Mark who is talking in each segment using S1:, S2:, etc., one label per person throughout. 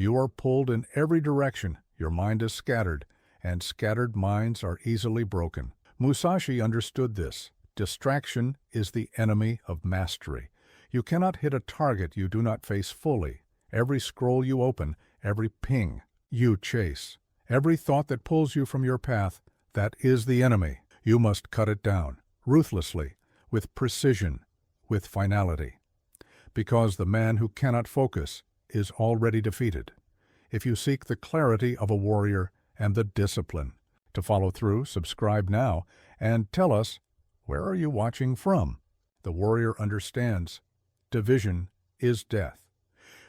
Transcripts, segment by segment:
S1: You are pulled in every direction, your mind is scattered, and scattered minds are easily broken. Musashi understood this. Distraction is the enemy of mastery. You cannot hit a target you do not face fully. Every scroll you open, every ping you chase, every thought that pulls you from your path, that is the enemy. You must cut it down, ruthlessly, with precision, with finality. Because the man who cannot focus is already defeated. If you seek the clarity of a warrior and the discipline to follow through, subscribe now and tell us, where are you watching from? The warrior understands. Division is death.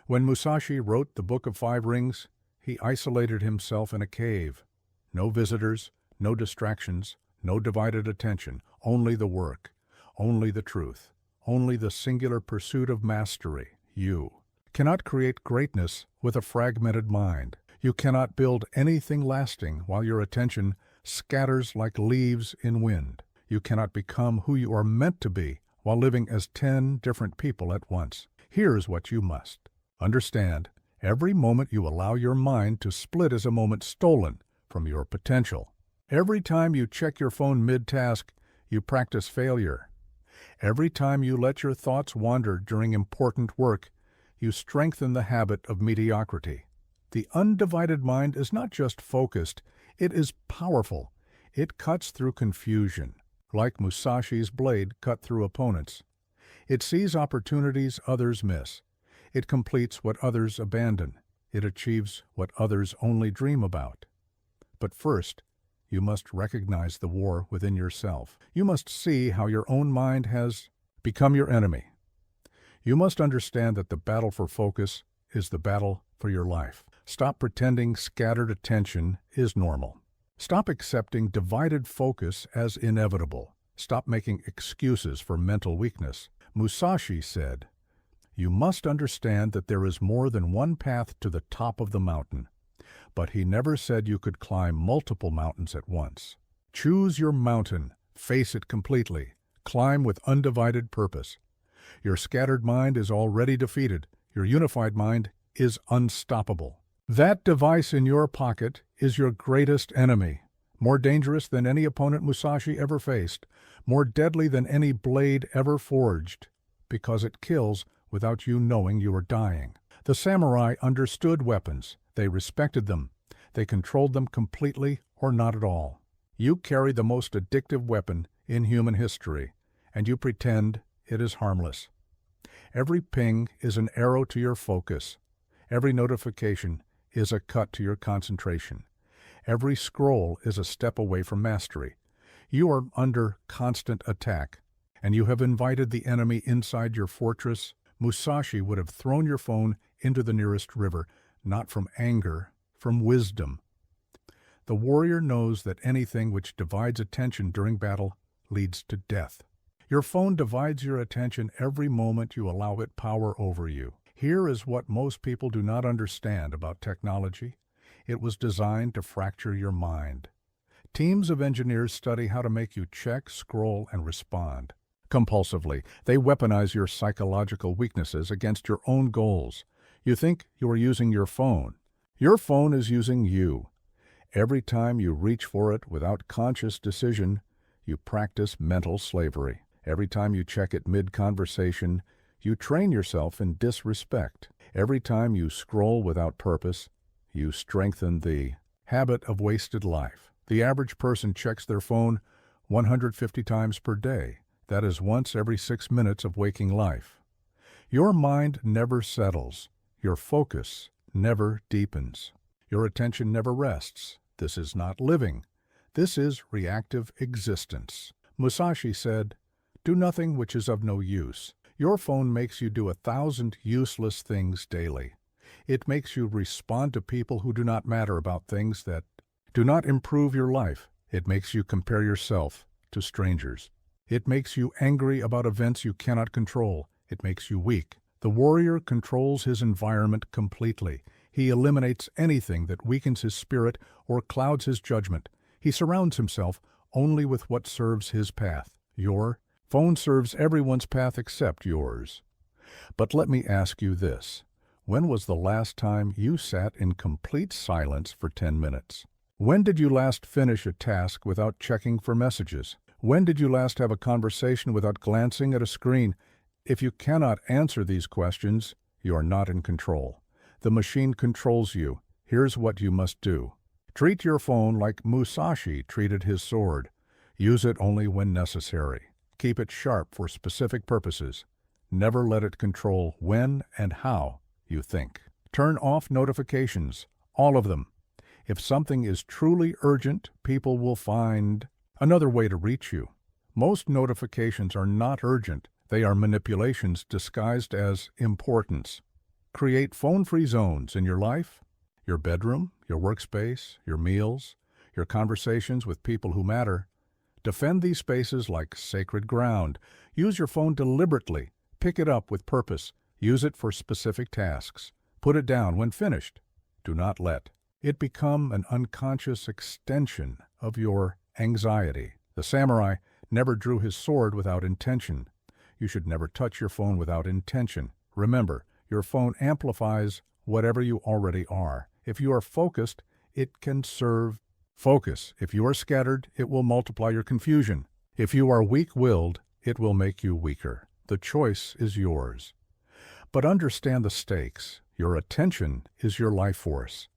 S1: When Musashi wrote the Book of Five Rings, he isolated himself in a cave. No visitors, no distractions, no divided attention, only the work, only the truth, only the singular pursuit of mastery. You cannot create greatness with a fragmented mind. You cannot build anything lasting while your attention scatters like leaves in wind. You cannot become who you are meant to be while living as 10 different people at once. Here's what you must understand. Every moment you allow your mind to split is a moment stolen from your potential. Every time you check your phone mid-task, you practice failure. Every time you let your thoughts wander during important work, you strengthen the habit of mediocrity. The undivided mind is not just focused, it is powerful. It cuts through confusion, like Musashi's blade cut through opponents. It sees opportunities others miss. It completes what others abandon. It achieves what others only dream about. But first, you must recognize the war within yourself. You must see how your own mind has become your enemy. You must understand that the battle for focus is the battle for your life. Stop pretending scattered attention is normal. Stop accepting divided focus as inevitable. Stop making excuses for mental weakness. Musashi said, "You must understand that there is more than one path to the top of the mountain." But he never said you could climb multiple mountains at once. Choose your mountain, face it completely, climb with undivided purpose. Your scattered mind is already defeated. Your unified mind is unstoppable. That device in your pocket is your greatest enemy, more dangerous than any opponent Musashi ever faced, more deadly than any blade ever forged, because it kills without you knowing you are dying. The samurai understood weapons. They respected them. They controlled them completely or not at all. You carry the most addictive weapon in human history, and you pretend it is harmless. Every ping is an arrow to your focus. Every notification is a cut to your concentration. Every scroll is a step away from mastery. You are under constant attack, and you have invited the enemy inside your fortress. Musashi would have thrown your phone into the nearest river, not from anger, from wisdom. The warrior knows that anything which divides attention during battle leads to death. Your phone divides your attention every moment you allow it power over you. Here is what most people do not understand about technology. It was designed to fracture your mind. Teams of engineers study how to make you check, scroll, and respond compulsively. They weaponize your psychological weaknesses against your own goals. You think you are using your phone. Your phone is using you. Every time you reach for it without conscious decision, you practice mental slavery. Every time you check it mid-conversation, you train yourself in disrespect. Every time you scroll without purpose, you strengthen the habit of wasted life. The average person checks their phone 150 times per day. That is once every 6 minutes of waking life. Your mind never settles. Your focus never deepens. Your attention never rests. This is not living. This is reactive existence. Musashi said, "Do nothing which is of no use." Your phone makes you do 1,000 useless things daily. It makes you respond to people who do not matter about things that do not improve your life. It makes you compare yourself to strangers. It makes you angry about events you cannot control. It makes you weak. The warrior controls his environment completely. He eliminates anything that weakens his spirit or clouds his judgment. He surrounds himself only with what serves his path. Your phone serves everyone's path except yours. But let me ask you this. When was the last time you sat in complete silence for 10 minutes? When did you last finish a task without checking for messages? When did you last have a conversation without glancing at a screen? If you cannot answer these questions, you are not in control. The machine controls you. Here's what you must do. Treat your phone like Musashi treated his sword. Use it only when necessary. Keep it sharp for specific purposes. Never let it control when and how you think. Turn off notifications, all of them. If something is truly urgent, people will find another way to reach you. Most notifications are not urgent. They are manipulations disguised as importance. Create phone-free zones in your life, your bedroom, your workspace, your meals, your conversations with people who matter. Defend these spaces like sacred ground. Use your phone deliberately. Pick it up with purpose. Use it for specific tasks. Put it down when finished. Do not let it become an unconscious extension of your anxiety. The samurai never drew his sword without intention. You should never touch your phone without intention. Remember, your phone amplifies whatever you already are. If you are focused, it can serve. Focus. If you are scattered, it will multiply your confusion. If you are weak-willed, it will make you weaker. The choice is yours. But understand the stakes. Your attention is your life force.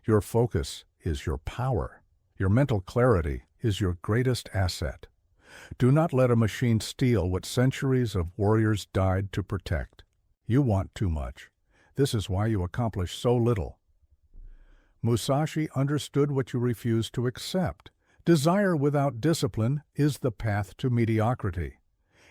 S1: Your focus is your power. Your mental clarity is your greatest asset. Do not let a machine steal what centuries of warriors died to protect. You want too much. This is why you accomplish so little. Musashi understood what you refuse to accept. Desire without discipline is the path to mediocrity.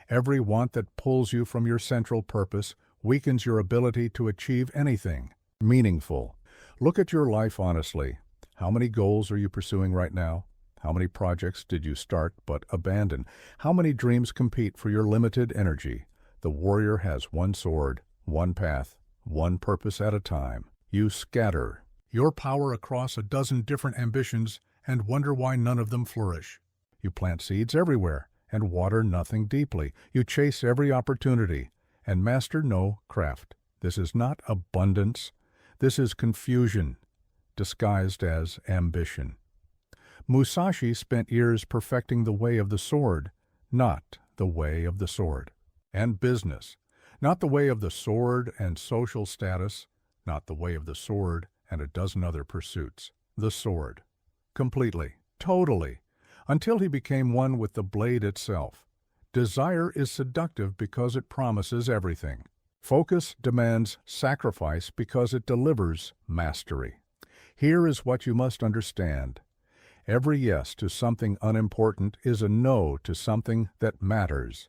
S1: Every want that pulls you from your central purpose weakens your ability to achieve anything meaningful. Look at your life honestly. How many goals are you pursuing right now? How many projects did you start but abandon? How many dreams compete for your limited energy? The warrior has one sword, one path, one purpose at a time. You scatter your power across a dozen different ambitions and wonder why none of them flourish. You plant seeds everywhere and water nothing deeply. You chase every opportunity and master no craft. This is not abundance. This is confusion, disguised as ambition. Musashi spent years perfecting the way of the sword, not the way of the sword. And business, not the way of the sword and social status, not the way of the sword and a dozen other pursuits. The sword. Completely, totally, until he became one with the blade itself. Desire is seductive because it promises everything. Focus demands sacrifice because it delivers mastery. Here is what you must understand. Every yes to something unimportant is a no to something that matters.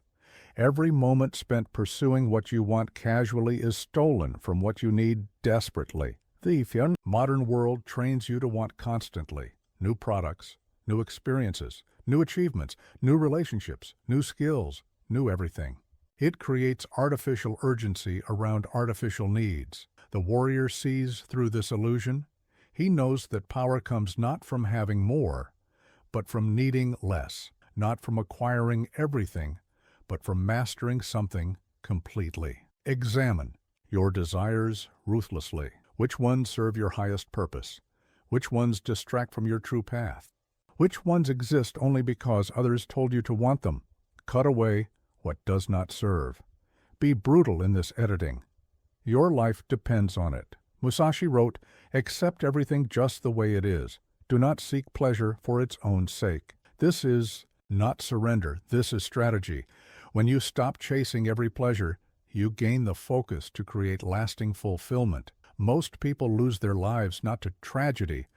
S1: Every moment spent pursuing what you want casually is stolen from what you need desperately. The modern world trains you to want constantly new products, new experiences, new achievements, new relationships, new skills, new everything. It creates artificial urgency around artificial needs. The warrior sees through this illusion. He knows that power comes not from having more, but from needing less, not from acquiring everything, but from mastering something completely. Examine your desires ruthlessly. Which ones serve your highest purpose? Which ones distract from your true path? Which ones exist only because others told you to want them? Cut away what does not serve. Be brutal in this editing. Your life depends on it. Musashi wrote, "Accept everything just the way it is. Do not seek pleasure for its own sake." This is not surrender. This is strategy. When you stop chasing every pleasure, you gain the focus to create lasting fulfillment. Most people lose their lives not to tragedy,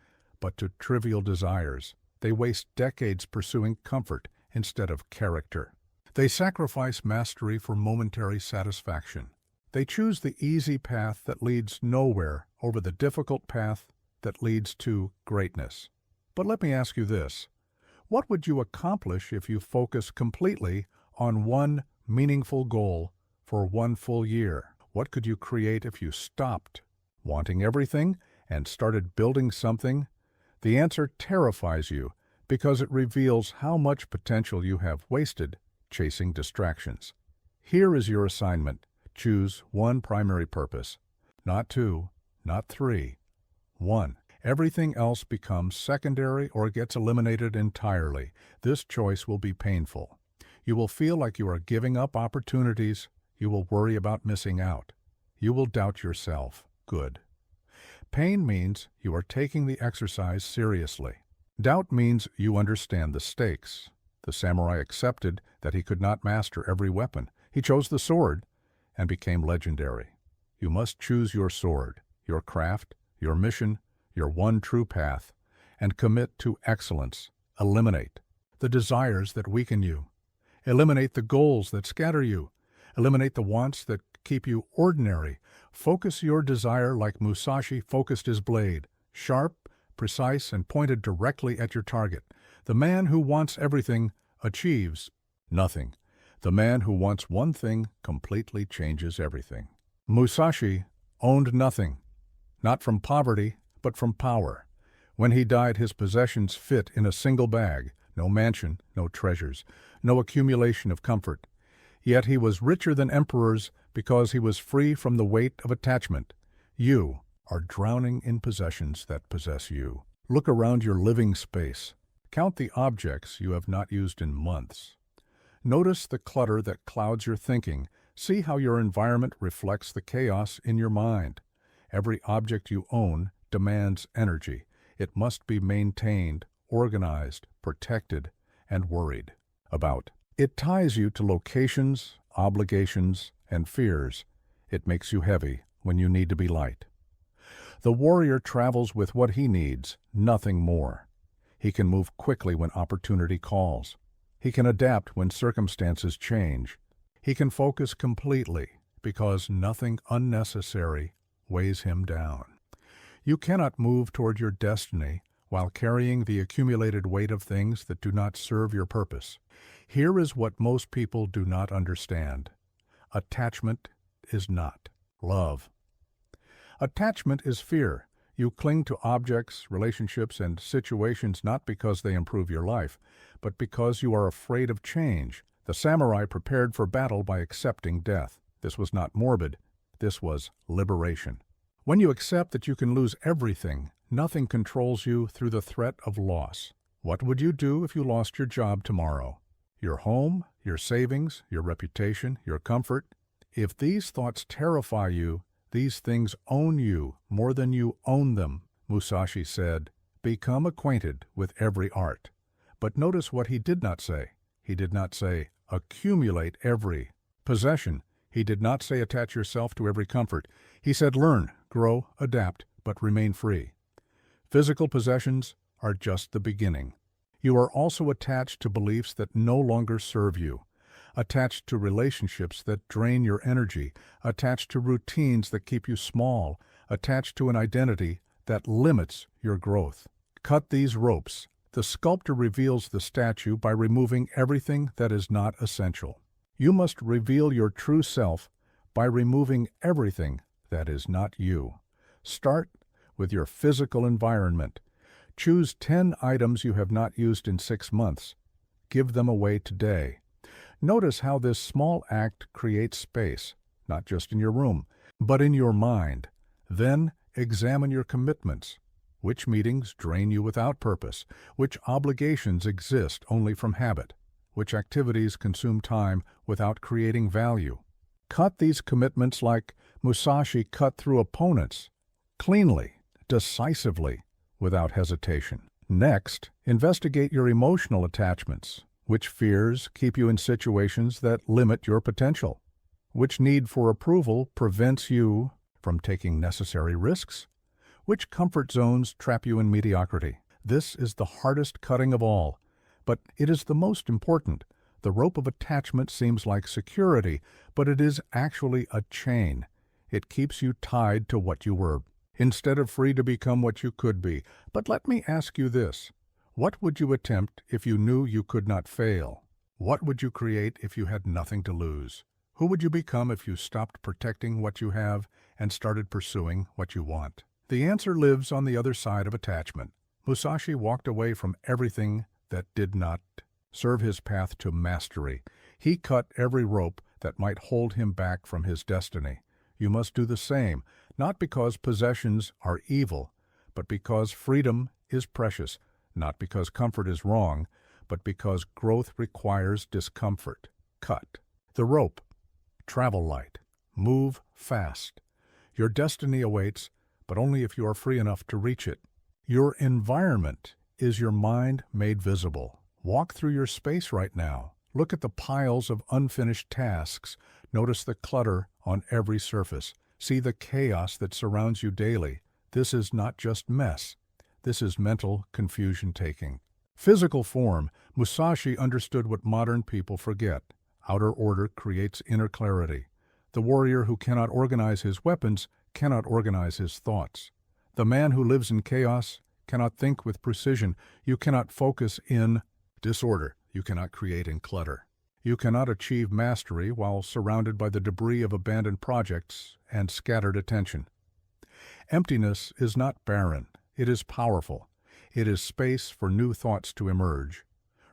S1: but to trivial desires. They waste decades pursuing comfort instead of character. They sacrifice mastery for momentary satisfaction. They choose the easy path that leads nowhere over the difficult path that leads to greatness. But let me ask you this. What would you accomplish if you focus completely on one meaningful goal for one full year? What could you create if you stopped wanting everything and started building something? The answer terrifies you because it reveals how much potential you have wasted chasing distractions. Here is your assignment. Choose one primary purpose. not two, not three, one. Everything else becomes secondary or gets eliminated entirely. This choice will be painful. You will feel like you are giving up opportunities. You will worry about missing out. You will doubt yourself. Good. Pain means you are taking the exercise seriously. Doubt means you understand the stakes. The samurai accepted that he could not master every weapon. He chose the sword and became legendary. You must choose your sword, your craft, your mission, your one true path, and commit to excellence. Eliminate the desires that weaken you. Eliminate the goals that scatter you. Eliminate the wants that keep you ordinary. Focus your desire like Musashi focused his blade, sharp, precise, and pointed directly at your target. The man who wants everything achieves nothing. The man who wants one thing completely changes everything. Musashi owned nothing, not from poverty, but from power. When he died, his possessions fit in a single bag, no mansion, no treasures, no accumulation of comfort. Yet he was richer than emperors because he was free from the weight of attachment. You are drowning in possessions that possess you. Look around your living space. Count the objects you have not used in months. Notice the clutter that clouds your thinking. See how your environment reflects the chaos in your mind. Every object you own demands energy. It must be maintained, organized, protected, and worried about. It ties you to locations, obligations, and fears. It makes you heavy when you need to be light. The warrior travels with what he needs, nothing more. He can move quickly when opportunity calls. He can adapt when circumstances change. He can focus completely because nothing unnecessary weighs him down. You cannot move toward your destiny while carrying the accumulated weight of things that do not serve your purpose. Here is what most people do not understand. Attachment is not love. Attachment is fear. You cling to objects, relationships, and situations not because they improve your life, but because you are afraid of change. The samurai prepared for battle by accepting death. This was not morbid. This was liberation. When you accept that you can lose everything, nothing controls you through the threat of loss. What would you do if you lost your job tomorrow? Your home, your savings, your reputation, your comfort? If these thoughts terrify you, these things own you more than you own them. Musashi said, "Become acquainted with every art." But notice what he did not say. He did not say, accumulate every possession. He did not say attach yourself to every comfort. He said learn, grow, adapt, but remain free. Physical possessions are just the beginning. You are also attached to beliefs that no longer serve you, attached to relationships that drain your energy, attached to routines that keep you small, attached to an identity that limits your growth. Cut these ropes. The sculptor reveals the statue by removing everything that is not essential. You must reveal your true self by removing everything that is not you. Start with your physical environment. Choose 10 items you have not used in 6 months. Give them away today. Notice how this small act creates space, not just in your room, but in your mind. Then examine your commitments. Which meetings drain you without purpose? Which obligations exist only from habit? Which activities consume time without creating value? Cut these commitments like Musashi cut through opponents, cleanly, decisively, without hesitation. Next, investigate your emotional attachments. Which fears keep you in situations that limit your potential? Which need for approval prevents you from taking necessary risks? Which comfort zones trap you in mediocrity? This is the hardest cutting of all, but it is the most important. The rope of attachment seems like security, but it is actually a chain. It keeps you tied to what you were, instead of free to become what you could be. But let me ask you this. What would you attempt if you knew you could not fail? What would you create if you had nothing to lose? Who would you become if you stopped protecting what you have and started pursuing what you want? The answer lives on the other side of attachment. Musashi walked away from everything that did not serve his path to mastery. He cut every rope that might hold him back from his destiny. You must do the same, not because possessions are evil, but because freedom is precious, not because comfort is wrong, but because growth requires discomfort. Cut the rope. Travel light. Move fast. Your destiny awaits, but only if you are free enough to reach it. Your environment is your mind made visible. Walk through your space right now. Look at the piles of unfinished tasks. Notice the clutter on every surface. See the chaos that surrounds you daily. This is not just mess. This is mental confusion taking. Physical form. Musashi understood what modern people forget. Outer order creates inner clarity. The warrior who cannot organize his weapons cannot organize his thoughts. The man who lives in chaos cannot think with precision. You cannot focus in disorder. You cannot create in clutter. You cannot achieve mastery while surrounded by the debris of abandoned projects and scattered attention. Emptiness is not barren. It is powerful. It is space for new thoughts to emerge,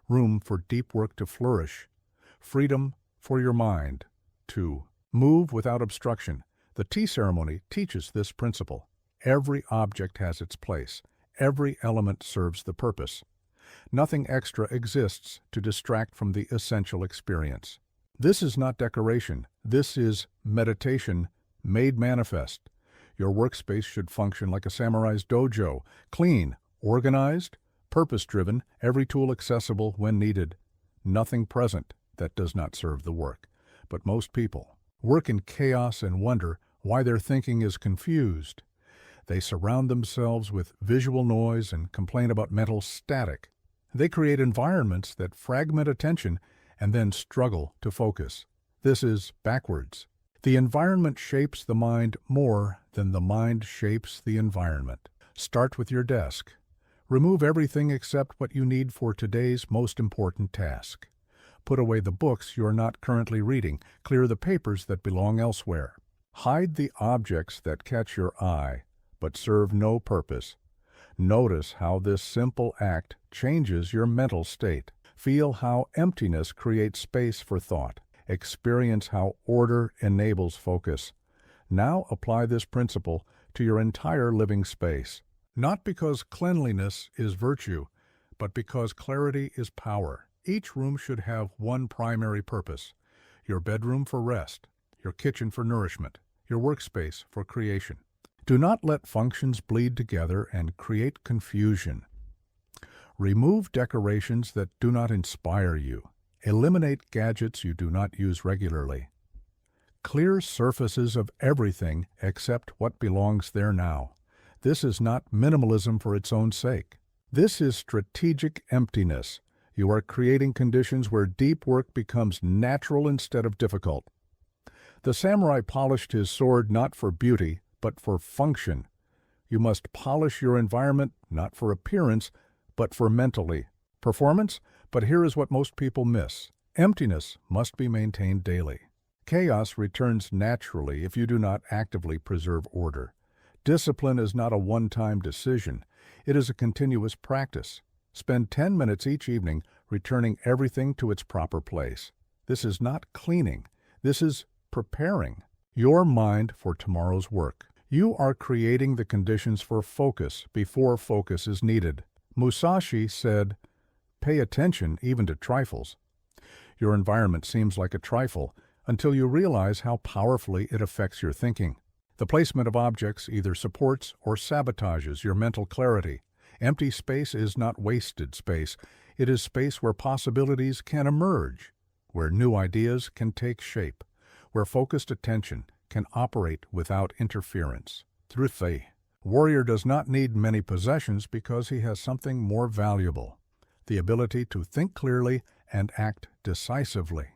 S1: room for deep work to flourish, freedom for your mind to move without obstruction. The tea ceremony teaches this principle. Every object has its place. Every element serves the purpose. Nothing extra exists to distract from the essential experience. This is not decoration. This is meditation made manifest. Your workspace should function like a samurai's dojo, clean, organized, purpose-driven, every tool accessible when needed. Nothing present that does not serve the work. But most people work in chaos and wonder why their thinking is confused. They surround themselves with visual noise and complain about mental static. They create environments that fragment attention and then struggle to focus. This is backwards. The environment shapes the mind more than the mind shapes the environment. Start with your desk. Remove everything except what you need for today's most important task. Put away the books you are not currently reading. Clear the papers that belong elsewhere. Hide the objects that catch your eye but serve no purpose. Notice how this simple act changes your mental state. Feel how emptiness creates space for thought. Experience how order enables focus. Now apply this principle to your entire living space. Not because cleanliness is virtue, but because clarity is power. Each room should have one primary purpose. Your bedroom for rest, your kitchen for nourishment, your workspace for creation. Do not let functions bleed together and create confusion. Remove decorations that do not inspire you. Eliminate gadgets you do not use regularly. Clear surfaces of everything except what belongs there now. This is not minimalism for its own sake. This is strategic emptiness. You are creating conditions where deep work becomes natural instead of difficult. The samurai polished his sword not for beauty, but for function. You must polish your environment not for appearance, but for mentally. Performance? But here is what most people miss. Emptiness must be maintained daily. Chaos returns naturally if you do not actively preserve order. Discipline is not a one-time decision. It is a continuous practice. Spend 10 minutes each evening returning everything to its proper place. This is not cleaning. This is preparing your mind for tomorrow's work. You are creating the conditions for focus before focus is needed. Musashi said, "Pay attention even to trifles." Your environment seems like a trifle until you realize how powerfully it affects your thinking. The placement of objects either supports or sabotages your mental clarity. Empty space is not wasted space. It is space where possibilities can emerge, where new ideas can take shape, where focused attention can operate without interference. Truthfully, warrior does not need many possessions because he has something more valuable, the ability to think clearly and act decisively.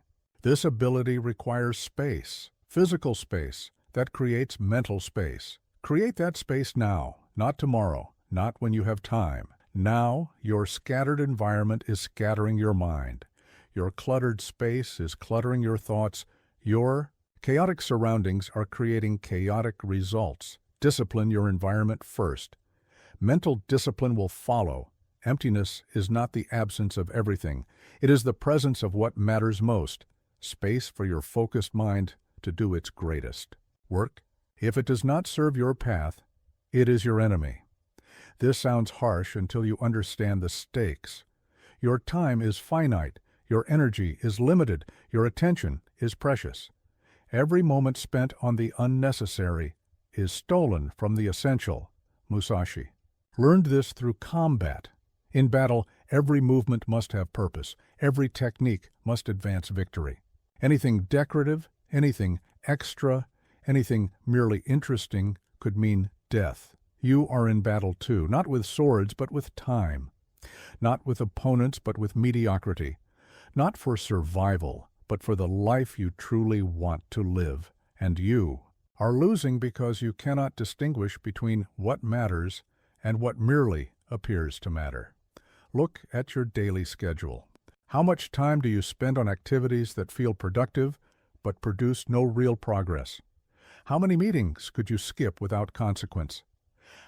S1: This ability requires space, physical space, that creates mental space. Create that space now, not tomorrow, not when you have time. Now, your scattered environment is scattering your mind. Your cluttered space is cluttering your thoughts. Your chaotic surroundings are creating chaotic results. Discipline your environment first. Mental discipline will follow. Emptiness is not the absence of everything. It is the presence of what matters most. Space for your focused mind to do its greatest work. If it does not serve your path, it is your enemy. This sounds harsh until you understand the stakes. Your time is finite, your energy is limited, your attention is precious. Every moment spent on the unnecessary is stolen from the essential. Musashi learned this through combat. In battle, every movement must have purpose. Every technique must advance victory. Anything decorative, anything extra, anything merely interesting could mean death. You are in battle too, not with swords, but with time. Not with opponents, but with mediocrity. Not for survival, but for the life you truly want to live. And you are losing because you cannot distinguish between what matters and what merely appears to matter. Look at your daily schedule. How much time do you spend on activities that feel productive but produce no real progress? How many meetings could you skip without consequence?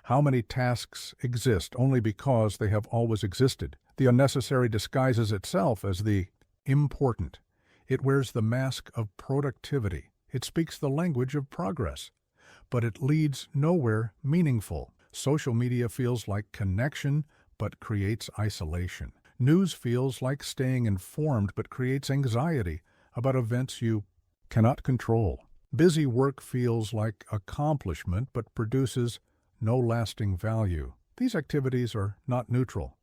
S1: How many tasks exist only because they have always existed? The unnecessary disguises itself as the important. It wears the mask of productivity. It speaks the language of progress. But it leads nowhere meaningful. Social media feels like connection, but creates isolation. News feels like staying informed, but creates anxiety about events you cannot control. Busy work feels like accomplishment, but produces no lasting value. These activities are not neutral.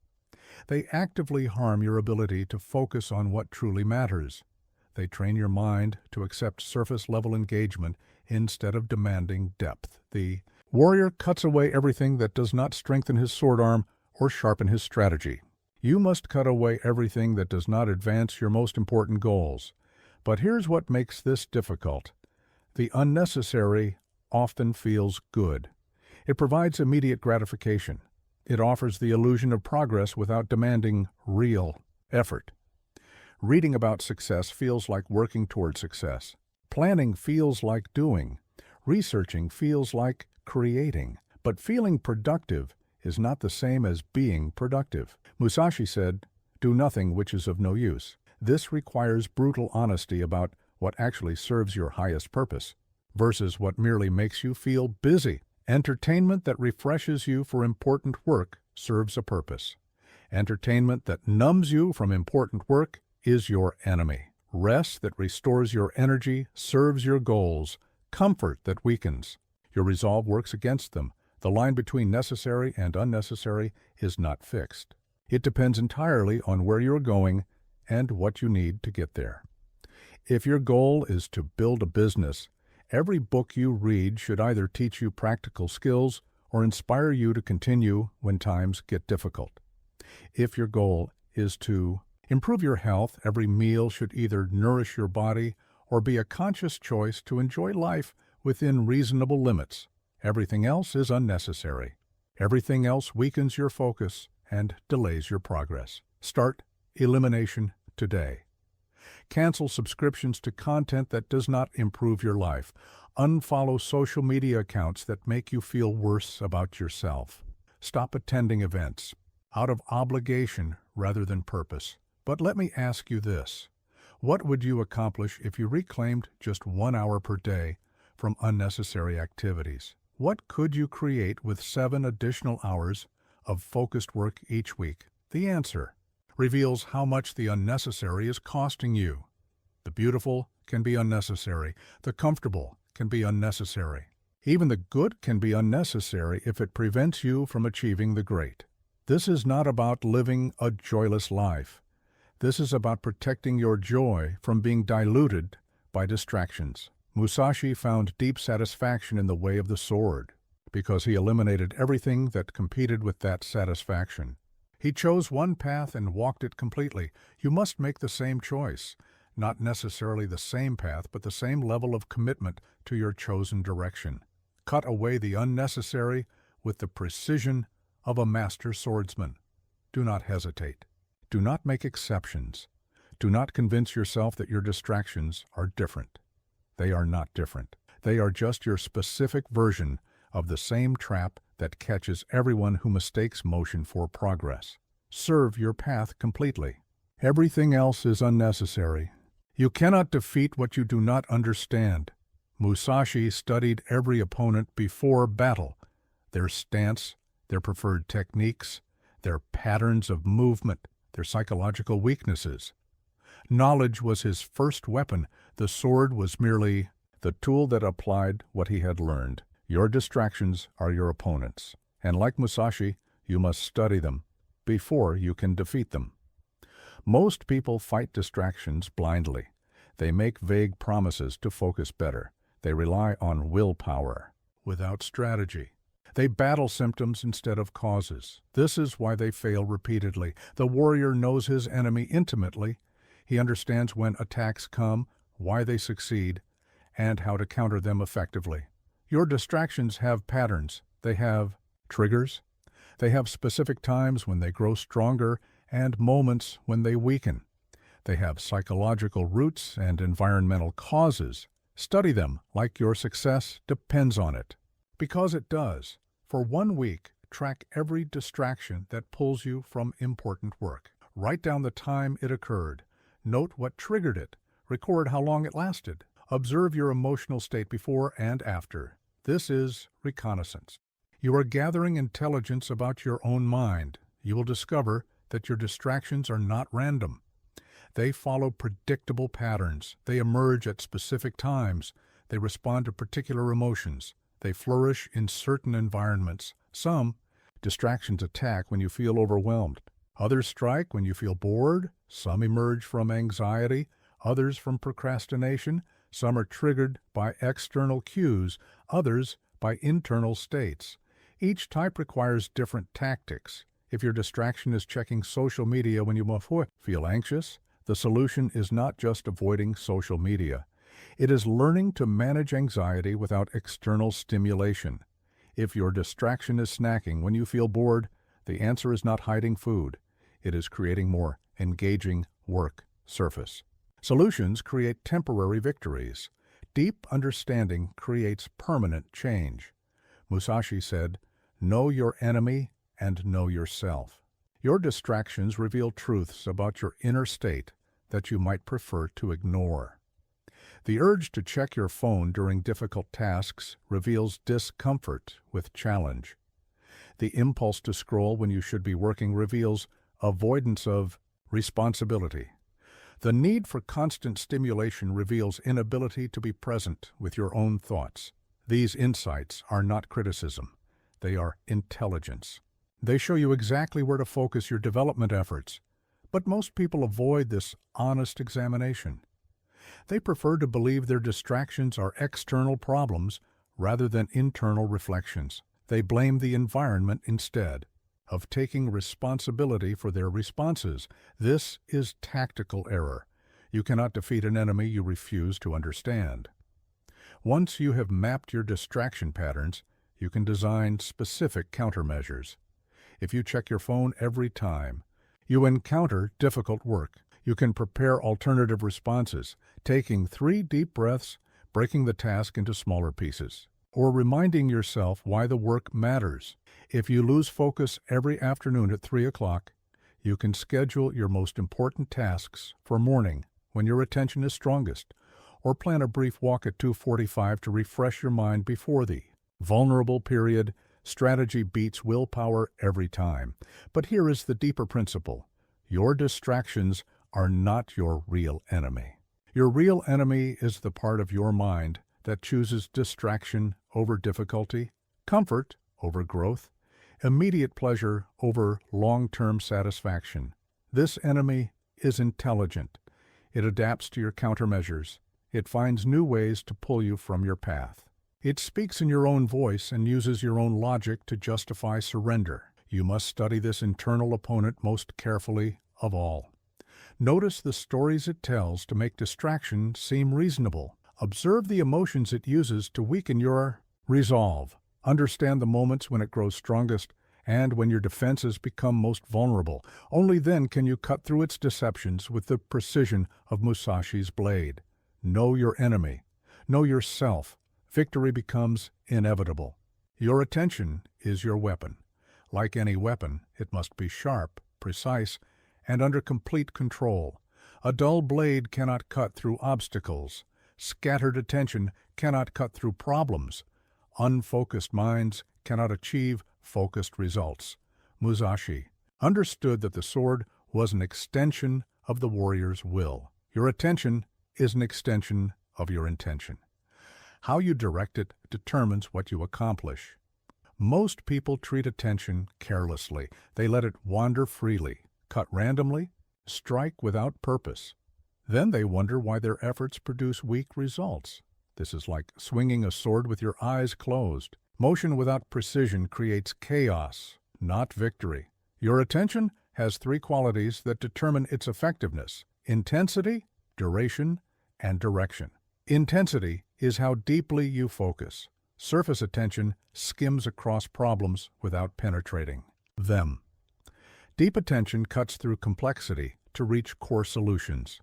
S1: They actively harm your ability to focus on what truly matters. They train your mind to accept surface-level engagement instead of demanding depth. The warrior cuts away everything that does not strengthen his sword arm or sharpen his strategy. You must cut away everything that does not advance your most important goals. But here's what makes this difficult. The unnecessary often feels good. It provides immediate gratification. It offers the illusion of progress without demanding real effort. Reading about success feels like working toward success. Planning feels like doing. Researching feels like creating. But feeling productive is not the same as being productive. Musashi said, "Do nothing which is of no use." This requires brutal honesty about what actually serves your highest purpose versus what merely makes you feel busy. Entertainment that refreshes you for important work serves a purpose. Entertainment that numbs you from important work is your enemy. Rest that restores your energy serves your goals. Comfort that weakens your resolve works against them. The line between necessary and unnecessary is not fixed. It depends entirely on where you're going and what you need to get there. If your goal is to build a business, every book you read should either teach you practical skills or inspire you to continue when times get difficult. If your goal is to improve your health, every meal should either nourish your body or be a conscious choice to enjoy life within reasonable limits. Everything else is unnecessary. Everything else weakens your focus and delays your progress. Start elimination today. Cancel subscriptions to content that does not improve your life. Unfollow social media accounts that make you feel worse about yourself. Stop attending events out of obligation rather than purpose. But let me ask you this. What would you accomplish if you reclaimed just 1 hour per day from unnecessary activities? What could you create with 7 additional hours of focused work each week? The answer reveals how much the unnecessary is costing you. The beautiful can be unnecessary. The comfortable can be unnecessary. Even the good can be unnecessary if it prevents you from achieving the great. This is not about living a joyless life. This is about protecting your joy from being diluted by distractions. Musashi found deep satisfaction in the way of the sword because he eliminated everything that competed with that satisfaction. He chose one path and walked it completely. You must make the same choice. Not necessarily the same path, but the same level of commitment to your chosen direction. Cut away the unnecessary with the precision of a master swordsman. Do not hesitate. Do not make exceptions. Do not convince yourself that your distractions are different. They are not different. They are just your specific version of the same trap that catches everyone who mistakes motion for progress. Serve your path completely. Everything else is unnecessary. You cannot defeat what you do not understand. Musashi studied every opponent before battle, their stance, their preferred techniques, their patterns of movement, their psychological weaknesses. Knowledge was his first weapon. The sword was merely the tool that applied what he had learned. Your distractions are your opponents, and like Musashi, you must study them before you can defeat them. Most people fight distractions blindly. They make vague promises to focus better. They rely on willpower without strategy. They battle symptoms instead of causes. This is why they fail repeatedly. The warrior knows his enemy intimately. He understands when attacks come, why they succeed, and how to counter them effectively. Your distractions have patterns. They have triggers. They have specific times when they grow stronger and moments when they weaken. They have psychological roots and environmental causes. Study them like your success depends on it. Because it does. For 1 week, track every distraction that pulls you from important work. Write down the time it occurred. Note what triggered it. Record how long it lasted. Observe your emotional state before and after. This is reconnaissance. You are gathering intelligence about your own mind. You will discover that your distractions are not random. They follow predictable patterns. They emerge at specific times. They respond to particular emotions. They flourish in certain environments. Some distractions attack when you feel overwhelmed. Others strike when you feel bored. Some emerge from anxiety. Others from procrastination. Some are triggered by external cues. Others by internal states. Each type requires different tactics. If your distraction is checking social media when you feel anxious, the solution is not just avoiding social media. It is learning to manage anxiety without external stimulation. If your distraction is snacking when you feel bored, the answer is not hiding food. It is creating more engaging work surface. Solutions create temporary victories. Deep understanding creates permanent change. Musashi said, "Know your enemy and know yourself." Your distractions reveal truths about your inner state that you might prefer to ignore. The urge to check your phone during difficult tasks reveals discomfort with challenge. The impulse to scroll when you should be working reveals avoidance of responsibility. The need for constant stimulation reveals inability to be present with your own thoughts. These insights are not criticism. They are intelligence. They show you exactly where to focus your development efforts. But most people avoid this honest examination. They prefer to believe their distractions are external problems rather than internal reflections. They blame the environment instead of taking responsibility for their responses. This is tactical error. You cannot defeat an enemy you refuse to understand. Once you have mapped your distraction patterns, you can design specific countermeasures. If you check your phone every time you encounter difficult work, you can prepare alternative responses, taking 3 deep breaths, breaking the task into smaller pieces, or reminding yourself why the work matters. If you lose focus every afternoon at 3 o'clock, you can schedule your most important tasks for morning when your attention is strongest, or plan a brief walk at 2:45 to refresh your mind before the vulnerable period. Strategy beats willpower every time. But here is the deeper principle. Your distractions are not your real enemy. Your real enemy is the part of your mind that chooses distraction over difficulty, comfort over growth, immediate pleasure over long-term satisfaction. This enemy is intelligent. It adapts to your countermeasures. It finds new ways to pull you from your path. It speaks in your own voice and uses your own logic to justify surrender. You must study this internal opponent most carefully of all. Notice the stories it tells to make distraction seem reasonable. Observe the emotions it uses to weaken your resolve. Understand the moments when it grows strongest and when your defenses become most vulnerable. Only then can you cut through its deceptions with the precision of Musashi's blade. Know your enemy. Know yourself. Victory becomes inevitable. Your attention is your weapon. Like any weapon, it must be sharp, precise, and under complete control. A dull blade cannot cut through obstacles. Scattered attention cannot cut through problems. Unfocused minds cannot achieve focused results. Musashi understood that the sword was an extension of the warrior's will. Your attention is an extension of your intention. How you direct it determines what you accomplish. Most people treat attention carelessly. They let it wander freely, cut randomly, strike without purpose. Then they wonder why their efforts produce weak results. This is like swinging a sword with your eyes closed. Motion without precision creates chaos, not victory. Your attention has three qualities that determine its effectiveness: intensity, duration, and direction. Intensity is how deeply you focus. Surface attention skims across problems without penetrating them. Deep attention cuts through complexity to reach core solutions.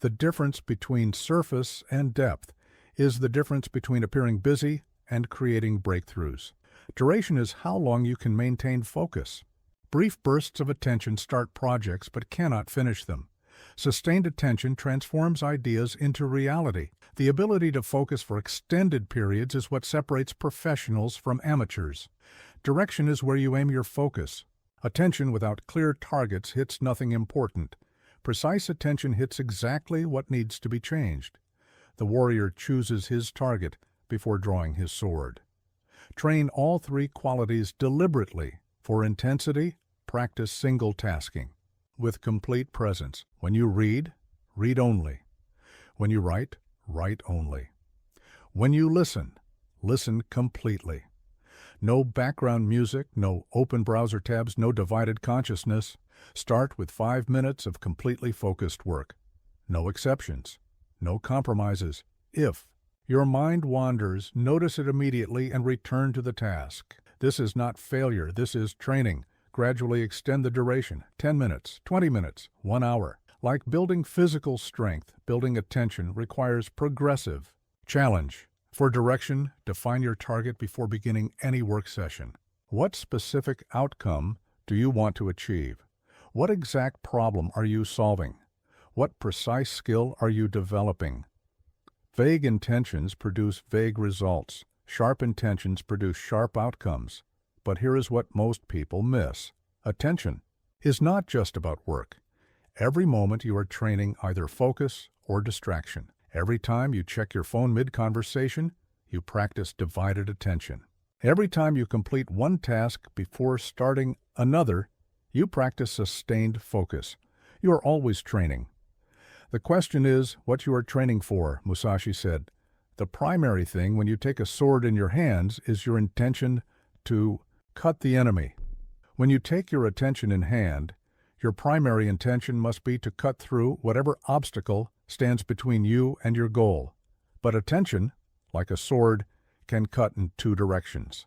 S1: The difference between surface and depth is the difference between appearing busy and creating breakthroughs. Duration is how long you can maintain focus. Brief bursts of attention start projects but cannot finish them. Sustained attention transforms ideas into reality. The ability to focus for extended periods is what separates professionals from amateurs. Direction is where you aim your focus. Attention without clear targets hits nothing important. Precise attention hits exactly what needs to be changed. The warrior chooses his target before drawing his sword. Train all three qualities deliberately. For intensity, practice single tasking with complete presence. When you read, read only. When you write, write only. When you listen, listen completely. No background music, no open browser tabs, no divided consciousness. Start with 5 minutes of completely focused work. No exceptions, no compromises. If your mind wanders, notice it immediately and return to the task. This is not failure, this is training. Gradually extend the duration, 10 minutes, 20 minutes, 1 hour. Like building physical strength, building attention requires progressive challenge. For direction, define your target before beginning any work session. What specific outcome do you want to achieve? What exact problem are you solving? What precise skill are you developing? Vague intentions produce vague results. Sharp intentions produce sharp outcomes. But here is what most people miss. Attention is not just about work. Every moment you are training either focus or distraction. Every time you check your phone mid-conversation, you practice divided attention. Every time you complete one task before starting another, you practice sustained focus. You are always training. The question is what you are training for, Musashi said. The primary thing when you take a sword in your hands is your intention to cut the enemy. When you take your attention in hand, your primary intention must be to cut through whatever obstacle stands between you and your goal. But attention, like a sword, can cut in two directions.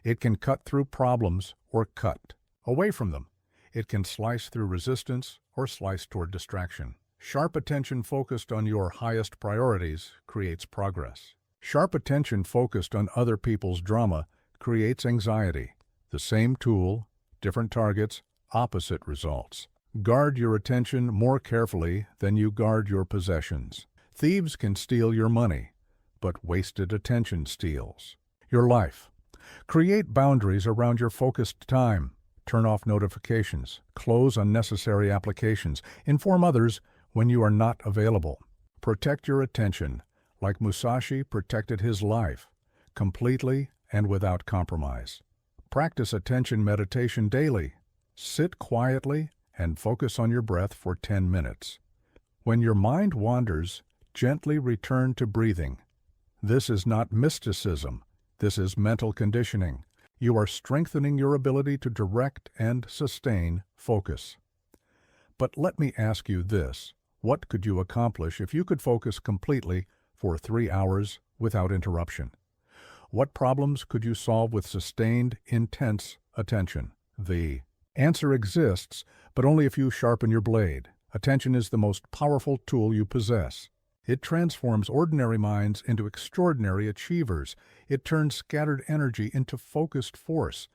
S1: It can cut through problems or cut away from them. It can slice through resistance or slice toward distraction. Sharp attention focused on your highest priorities creates progress. Sharp attention focused on other people's drama creates anxiety. The same tool, different targets, opposite results. Guard your attention more carefully than you guard your possessions. Thieves can steal your money, but wasted attention steals your life. Create boundaries around your focused time. Turn off notifications. Close unnecessary applications. Inform others when you are not available. Protect your attention, like Musashi protected his life, completely and without compromise. Practice attention meditation daily. Sit quietly and focus on your breath for 10 minutes. When your mind wanders, gently return to breathing. This is not mysticism. This is mental conditioning. You are strengthening your ability to direct and sustain focus. But let me ask you this. What could you accomplish if you could focus completely for 3 hours without interruption? What problems could you solve with sustained, intense attention? The answer exists, but only if you sharpen your blade. Attention is the most powerful tool you possess. It transforms ordinary minds into extraordinary achievers. It turns scattered energy into focused force.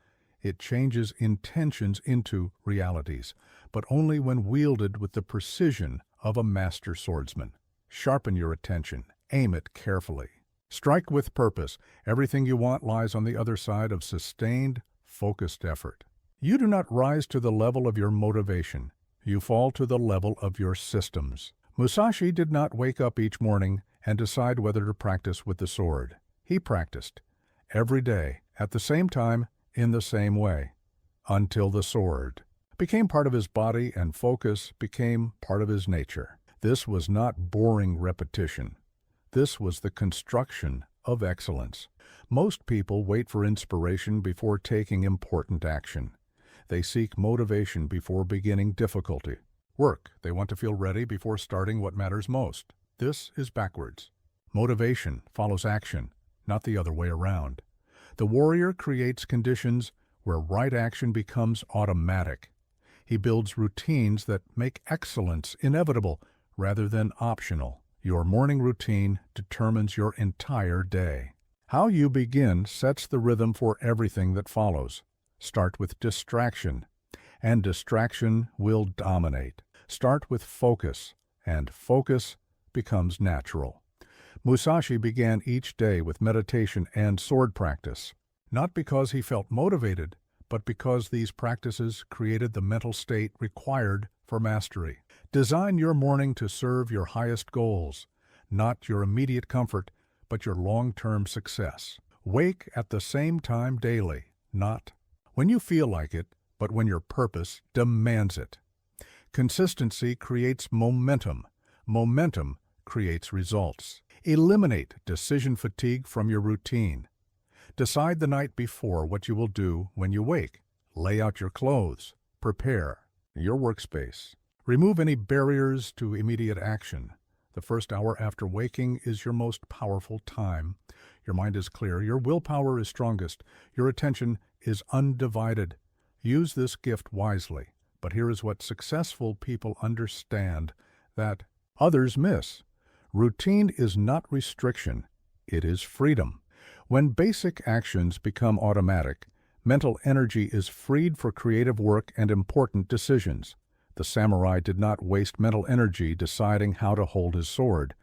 S1: It changes intentions into realities, but only when wielded with the precision of a master swordsman. Sharpen your attention. Aim it carefully. Strike with purpose. Everything you want lies on the other side of sustained, focused effort. You do not rise to the level of your motivation. You fall to the level of your systems. Musashi did not wake up each morning and decide whether to practice with the sword. He practiced every day, at the same time, in the same way, until the sword became part of his body and focus became part of his nature. This was not boring repetition. This was the construction of excellence. Most people wait for inspiration before taking important action. They seek motivation before beginning difficulty work. They want to feel ready before starting what matters most. This is backwards. Motivation follows action, not the other way around. The warrior creates conditions where right action becomes automatic. He builds routines that make excellence inevitable rather than optional. Your morning routine determines your entire day. How you begin sets the rhythm for everything that follows. Start with distraction, and distraction will dominate. Start with focus, and focus becomes natural. Musashi began each day with meditation and sword practice, not because he felt motivated, but because these practices created the mental state required for mastery. Design your morning to serve your highest goals, not your immediate comfort, but your long-term success. Wake at the same time daily, not when you feel like it, but when your purpose demands it. Consistency creates momentum. Momentum creates results. Eliminate decision fatigue from your routine. Decide the night before what you will do when you wake. Lay out your clothes. Prepare your workspace. Remove any barriers to immediate action. The first hour after waking is your most powerful time. Your mind is clear. Your willpower is strongest. Your attention is undivided. Use this gift wisely. But here is what successful people understand that others miss. Routine is not restriction. It is freedom. When basic actions become automatic, mental energy is freed for creative work and important decisions. The samurai did not waste mental energy deciding how to hold his sword.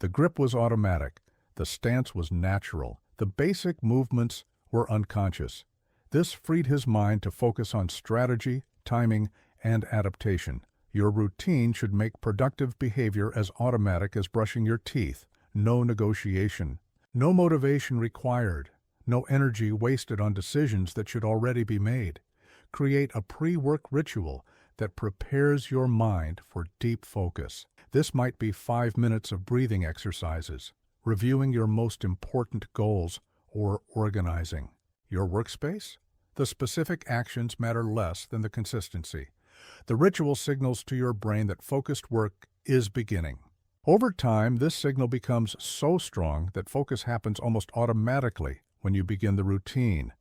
S1: The grip was automatic. The stance was natural. The basic movements were unconscious. This freed his mind to focus on strategy, timing, and adaptation. Your routine should make productive behavior as automatic as brushing your teeth. No negotiation. No motivation required. No energy wasted on decisions that should already be made. Create a pre-work ritual that prepares your mind for deep focus. This might be 5 minutes of breathing exercises, reviewing your most important goals, or organizing your workspace. The specific actions matter less than the consistency. The ritual signals to your brain that focused work is beginning. Over time, this signal becomes so strong that focus happens almost automatically when you begin the routine.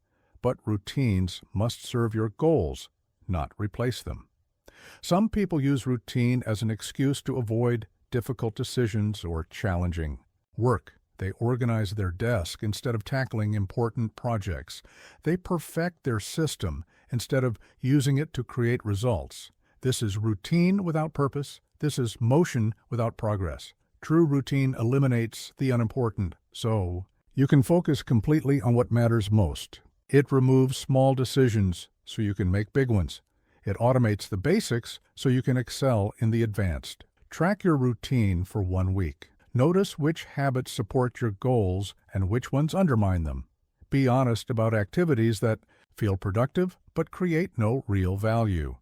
S1: But routines must serve your goals, not replace them. Some people use routine as an excuse to avoid difficult decisions or challenging work. They organize their desk instead of tackling important projects. They perfect their system instead of using it to create results. This is routine without purpose. This is motion without progress. True routine eliminates the unimportant, so you can focus completely on what matters most. It removes small decisions so you can make big ones. It automates the basics so you can excel in the advanced. Track your routine for 1 week. Notice which habits support your goals and which ones undermine them. Be honest about activities that feel productive but create no real value.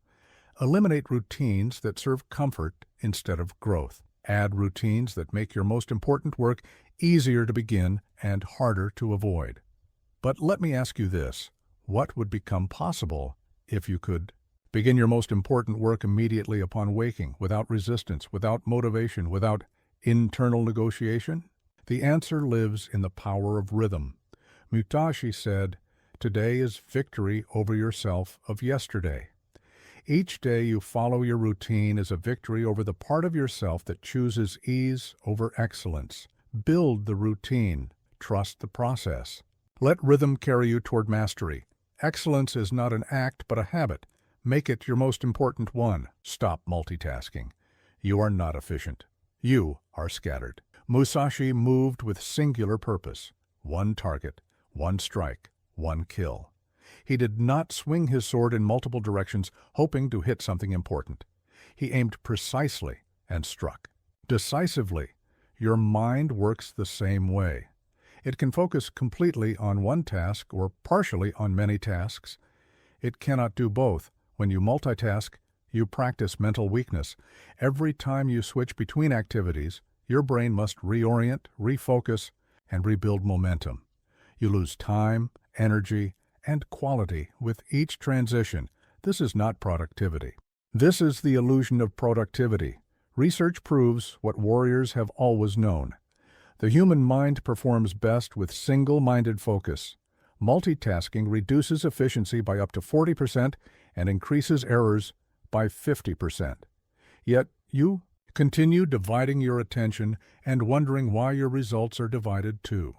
S1: Eliminate routines that serve comfort instead of growth. Add routines that make your most important work easier to begin and harder to avoid. But let me ask you this: what would become possible if you could begin your most important work immediately upon waking, without resistance, without motivation, without internal negotiation? The answer lives in the power of rhythm. Musashi said, "Today is victory over yourself of yesterday." Each day you follow your routine is a victory over the part of yourself that chooses ease over excellence. Build the routine. Trust the process. Let rhythm carry you toward mastery. Excellence is not an act but a habit. Make it your most important one. Stop multitasking. You are not efficient. You are scattered. Musashi moved with singular purpose. One target, one strike, one kill. He did not swing his sword in multiple directions, hoping to hit something important. He aimed precisely and struck. Decisively, your mind works the same way. It can focus completely on one task or partially on many tasks. It cannot do both. When you multitask, you practice mental weakness. Every time you switch between activities, your brain must reorient, refocus, and rebuild momentum. You lose time, energy, and quality with each transition. This is not productivity. This is the illusion of productivity. Research proves what warriors have always known. The human mind performs best with single-minded focus. Multitasking reduces efficiency by up to 40% and increases errors by 50%. Yet you continue dividing your attention and wondering why your results are divided too.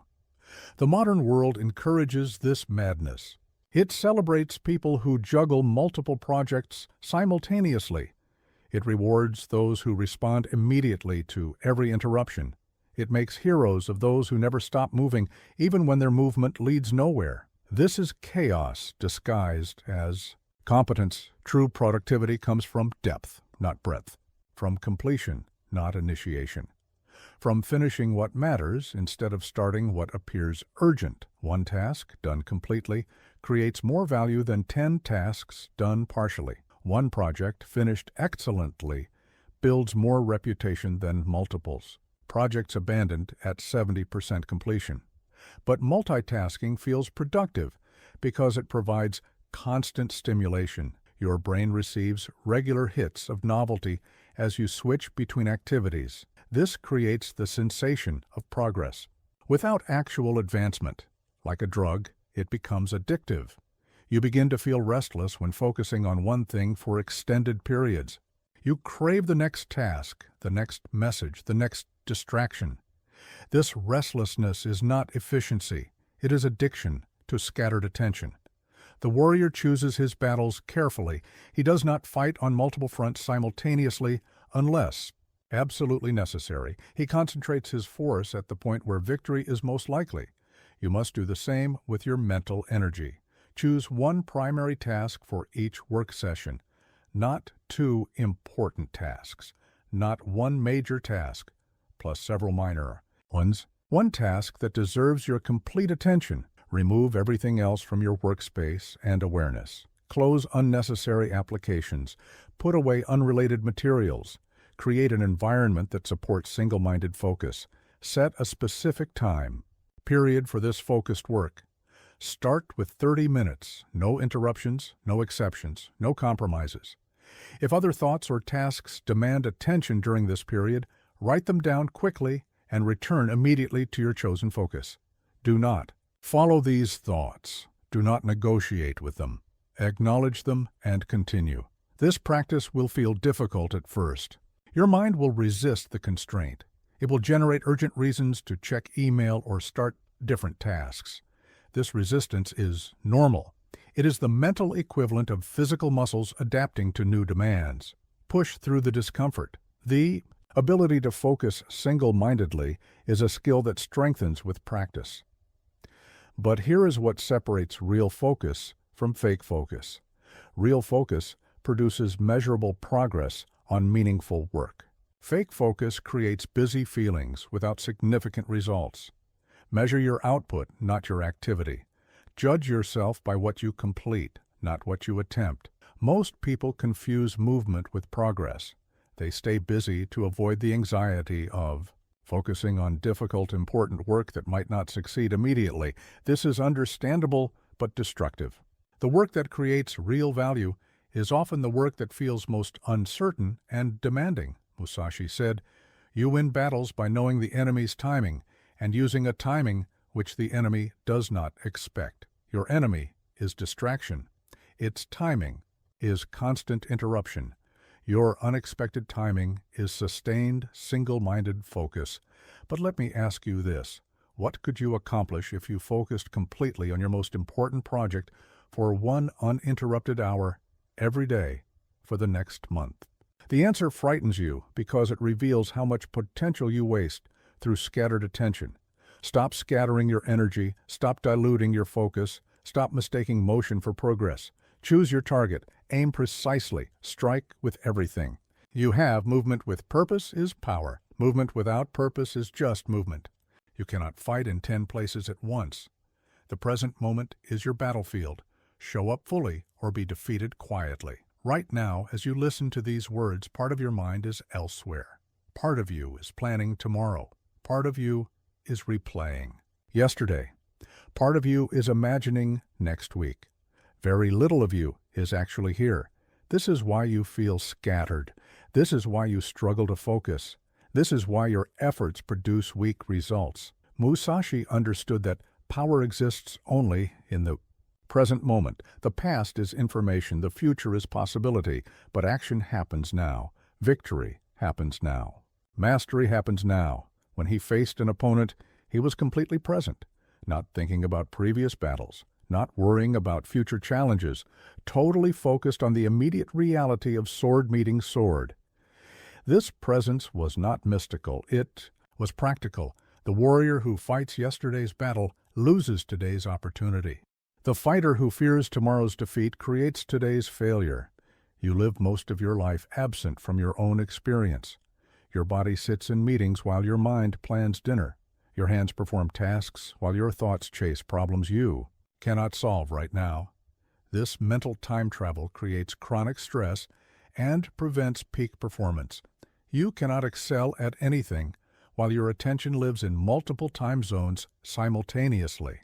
S1: The modern world encourages this madness. It celebrates people who juggle multiple projects simultaneously. It rewards those who respond immediately to every interruption. It makes heroes of those who never stop moving, even when their movement leads nowhere. This is chaos disguised as competence. True productivity comes from depth, not breadth. From completion, not initiation. From finishing what matters instead of starting what appears urgent. One task, done completely, creates more value than 10 tasks done partially. One project, finished excellently, builds more reputation than multiples. Projects abandoned at 70% completion. But multitasking feels productive because it provides constant stimulation. Your brain receives regular hits of novelty as you switch between activities. This creates the sensation of progress. Without actual advancement, like a drug, it becomes addictive. You begin to feel restless when focusing on one thing for extended periods. You crave the next task, the next message, the next distraction. This restlessness is not efficiency. It is addiction to scattered attention. The warrior chooses his battles carefully. He does not fight on multiple fronts simultaneously unless absolutely necessary. He concentrates his force at the point where victory is most likely. You must do the same with your mental energy. Choose one primary task for each work session, not two important tasks, not one major task, plus several minor ones. One task that deserves your complete attention. Remove everything else from your workspace and awareness. Close unnecessary applications. Put away unrelated materials. Create an environment that supports single-minded focus. Set a specific time period for this focused work. Start with 30 minutes. No interruptions, no exceptions, no compromises. If other thoughts or tasks demand attention during this period, write them down quickly and return immediately to your chosen focus. Do not follow these thoughts. Do not negotiate with them. Acknowledge them and continue. This practice will feel difficult at first. Your mind will resist the constraint. It will generate urgent reasons to check email or start different tasks. This resistance is normal. It is the mental equivalent of physical muscles adapting to new demands. Push through the discomfort. The ability to focus single-mindedly is a skill that strengthens with practice. But here is what separates real focus from fake focus. Real focus produces measurable progress on meaningful work. Fake focus creates busy feelings without significant results. Measure your output, not your activity. Judge yourself by what you complete, not what you attempt. Most people confuse movement with progress. They stay busy to avoid the anxiety of focusing on difficult, important work that might not succeed immediately. This is understandable but destructive. The work that creates real value is often the work that feels most uncertain and demanding. Musashi said, "You win battles by knowing the enemy's timing and using a timing which the enemy does not expect." Your enemy is distraction. Its timing is constant interruption. Your unexpected timing is sustained, single-minded focus. But let me ask you this. What could you accomplish if you focused completely on your most important project for one uninterrupted hour every day for the next month? The answer frightens you because it reveals how much potential you waste through scattered attention. Stop scattering your energy, stop diluting your focus, stop mistaking motion for progress. Choose your target, aim precisely, strike with everything. You have movement with purpose is power. Movement without purpose is just movement. You cannot fight in 10 places at once. The present moment is your battlefield. Show up fully or be defeated quietly. Right now, as you listen to these words, part of your mind is elsewhere. Part of you is planning tomorrow. Part of you is replaying yesterday. Part of you is imagining next week. Very little of you is actually here. This is why you feel scattered. This is why you struggle to focus. This is why your efforts produce weak results. Musashi understood that power exists only in the present moment. The past is information, the future is possibility, but action happens now. Victory happens now. Mastery happens now. When he faced an opponent, he was completely present, not thinking about previous battles, not worrying about future challenges, totally focused on the immediate reality of sword meeting sword. This presence was not mystical, it was practical. The warrior who fights yesterday's battle loses today's opportunity. The fighter who fears tomorrow's defeat creates today's failure. You live most of your life absent from your own experience. Your body sits in meetings while your mind plans dinner. Your hands perform tasks while your thoughts chase problems you cannot solve right now. This mental time travel creates chronic stress and prevents peak performance. You cannot excel at anything while your attention lives in multiple time zones simultaneously.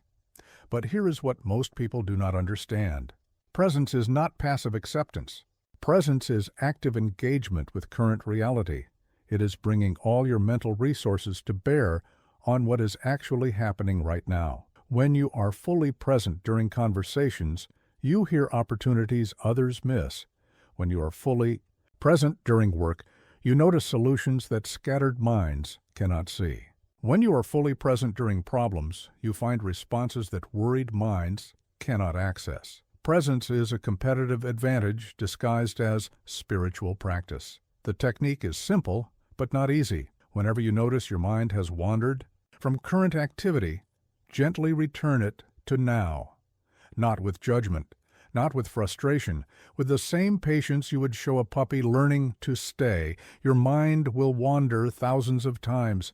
S1: But here is what most people do not understand. Presence is not passive acceptance. Presence is active engagement with current reality. It is bringing all your mental resources to bear on what is actually happening right now. When you are fully present during conversations, you hear opportunities others miss. When you are fully present during work, you notice solutions that scattered minds cannot see. When you are fully present during problems, you find responses that worried minds cannot access. Presence is a competitive advantage disguised as spiritual practice. The technique is simple, but not easy. Whenever you notice your mind has wandered from current activity, gently return it to now. Not with judgment, not with frustration, with the same patience you would show a puppy learning to stay. Your mind will wander thousands of times.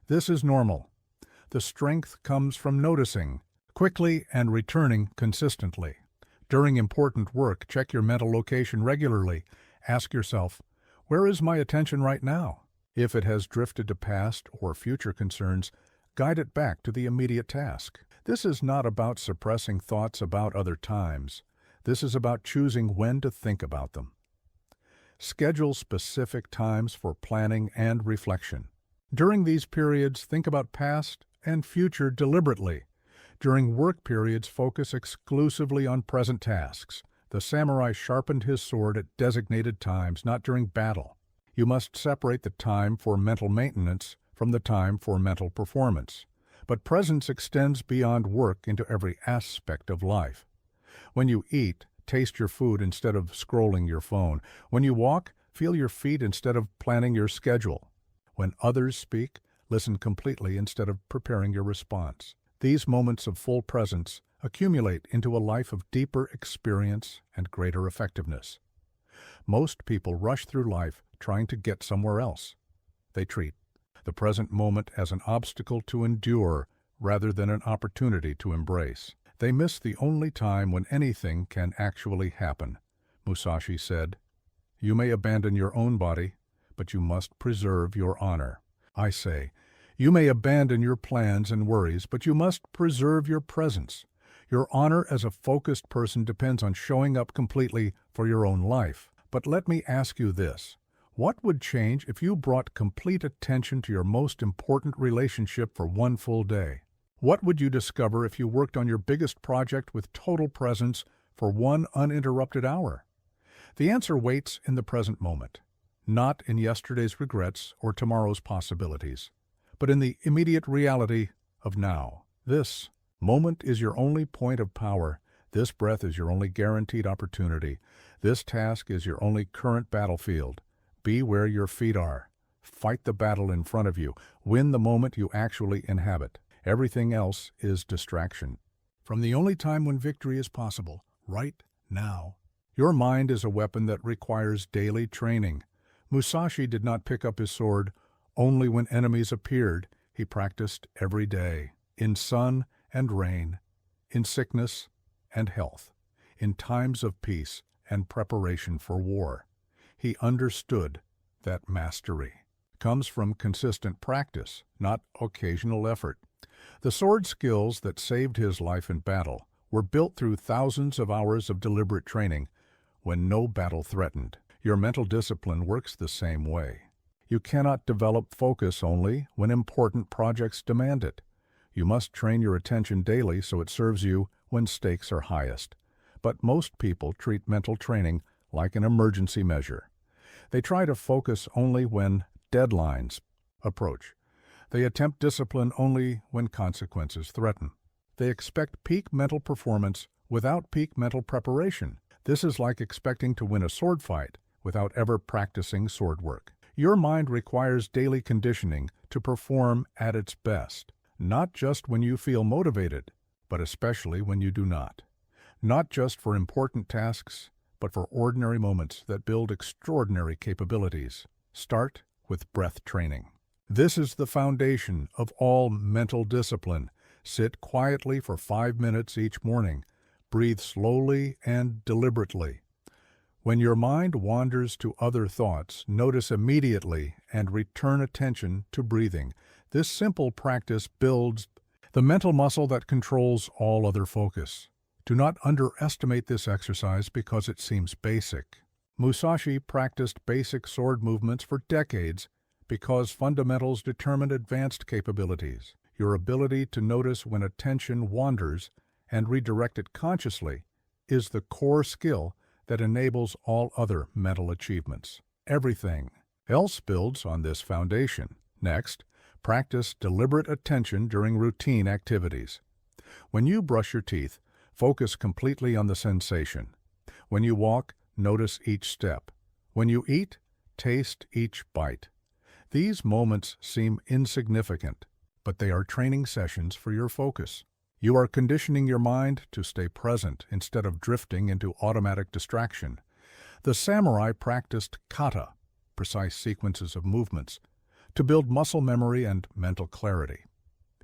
S1: This is normal. The strength comes from noticing quickly and returning consistently. During important work, check your mental location regularly. Ask yourself, where is my attention right now? If it has drifted to past or future concerns, guide it back to the immediate task. This is not about suppressing thoughts about other times. This is about choosing when to think about them. Schedule specific times for planning and reflection. During these periods, think about past and future deliberately. During work periods, focus exclusively on present tasks. The samurai sharpened his sword at designated times, not during battle. You must separate the time for mental maintenance from the time for mental performance. But presence extends beyond work into every aspect of life. When you eat, taste your food instead of scrolling your phone. When you walk, feel your feet instead of planning your schedule. When others speak, listen completely instead of preparing your response. These moments of full presence accumulate into a life of deeper experience and greater effectiveness. Most people rush through life trying to get somewhere else. They treat the present moment as an obstacle to endure rather than an opportunity to embrace. They miss the only time when anything can actually happen. Musashi said, "You may abandon your own body, but you must preserve your honor." I say, you may abandon your plans and worries, but you must preserve your presence. Your honor as a focused person depends on showing up completely for your own life. But let me ask you this. What would change if you brought complete attention to your most important relationship for one full day? What would you discover if you worked on your biggest project with total presence for one uninterrupted hour? The answer waits in the present moment, not in yesterday's regrets or tomorrow's possibilities, but in the immediate reality of now. This moment is your only point of power. This breath is your only guaranteed opportunity. This task is your only current battlefield. Be where your feet are. Fight the battle in front of you. Win the moment you actually inhabit. Everything else is distraction. From the only time when victory is possible, right now. Your mind is a weapon that requires daily training. Musashi did not pick up his sword only when enemies appeared. He practiced every day, in sun and rain, in sickness and health, in times of peace and preparation for war. He understood that mastery comes from consistent practice, not occasional effort. The sword skills that saved his life in battle were built through thousands of hours of deliberate training when no battle threatened. Your mental discipline works the same way. You cannot develop focus only when important projects demand it. You must train your attention daily so it serves you when stakes are highest. But most people treat mental training like an emergency measure. They try to focus only when deadlines approach. They attempt discipline only when consequences threaten. They expect peak mental performance without peak mental preparation. This is like expecting to win a sword fight without ever practicing sword work. Your mind requires daily conditioning to perform at its best, not just when you feel motivated, but especially when you do not. Not just for important tasks, but for ordinary moments that build extraordinary capabilities. Start with breath training. This is the foundation of all mental discipline. Sit quietly for 5 minutes each morning. Breathe slowly and deliberately. When your mind wanders to other thoughts, notice immediately and return attention to breathing. This simple practice builds the mental muscle that controls all other focus. Do not underestimate this exercise because it seems basic. Musashi practiced basic sword movements for decades because fundamentals determine advanced capabilities. Your ability to notice when attention wanders and redirect it consciously is the core skill that enables all other mental achievements. Everything else builds on this foundation. Next, practice deliberate attention during routine activities. When you brush your teeth, focus completely on the sensation. When you walk, notice each step. When you eat, taste each bite. These moments seem insignificant, but they are training sessions for your focus. You are conditioning your mind to stay present instead of drifting into automatic distraction. The samurai practiced kata, precise sequences of movements, to build muscle memory and mental clarity.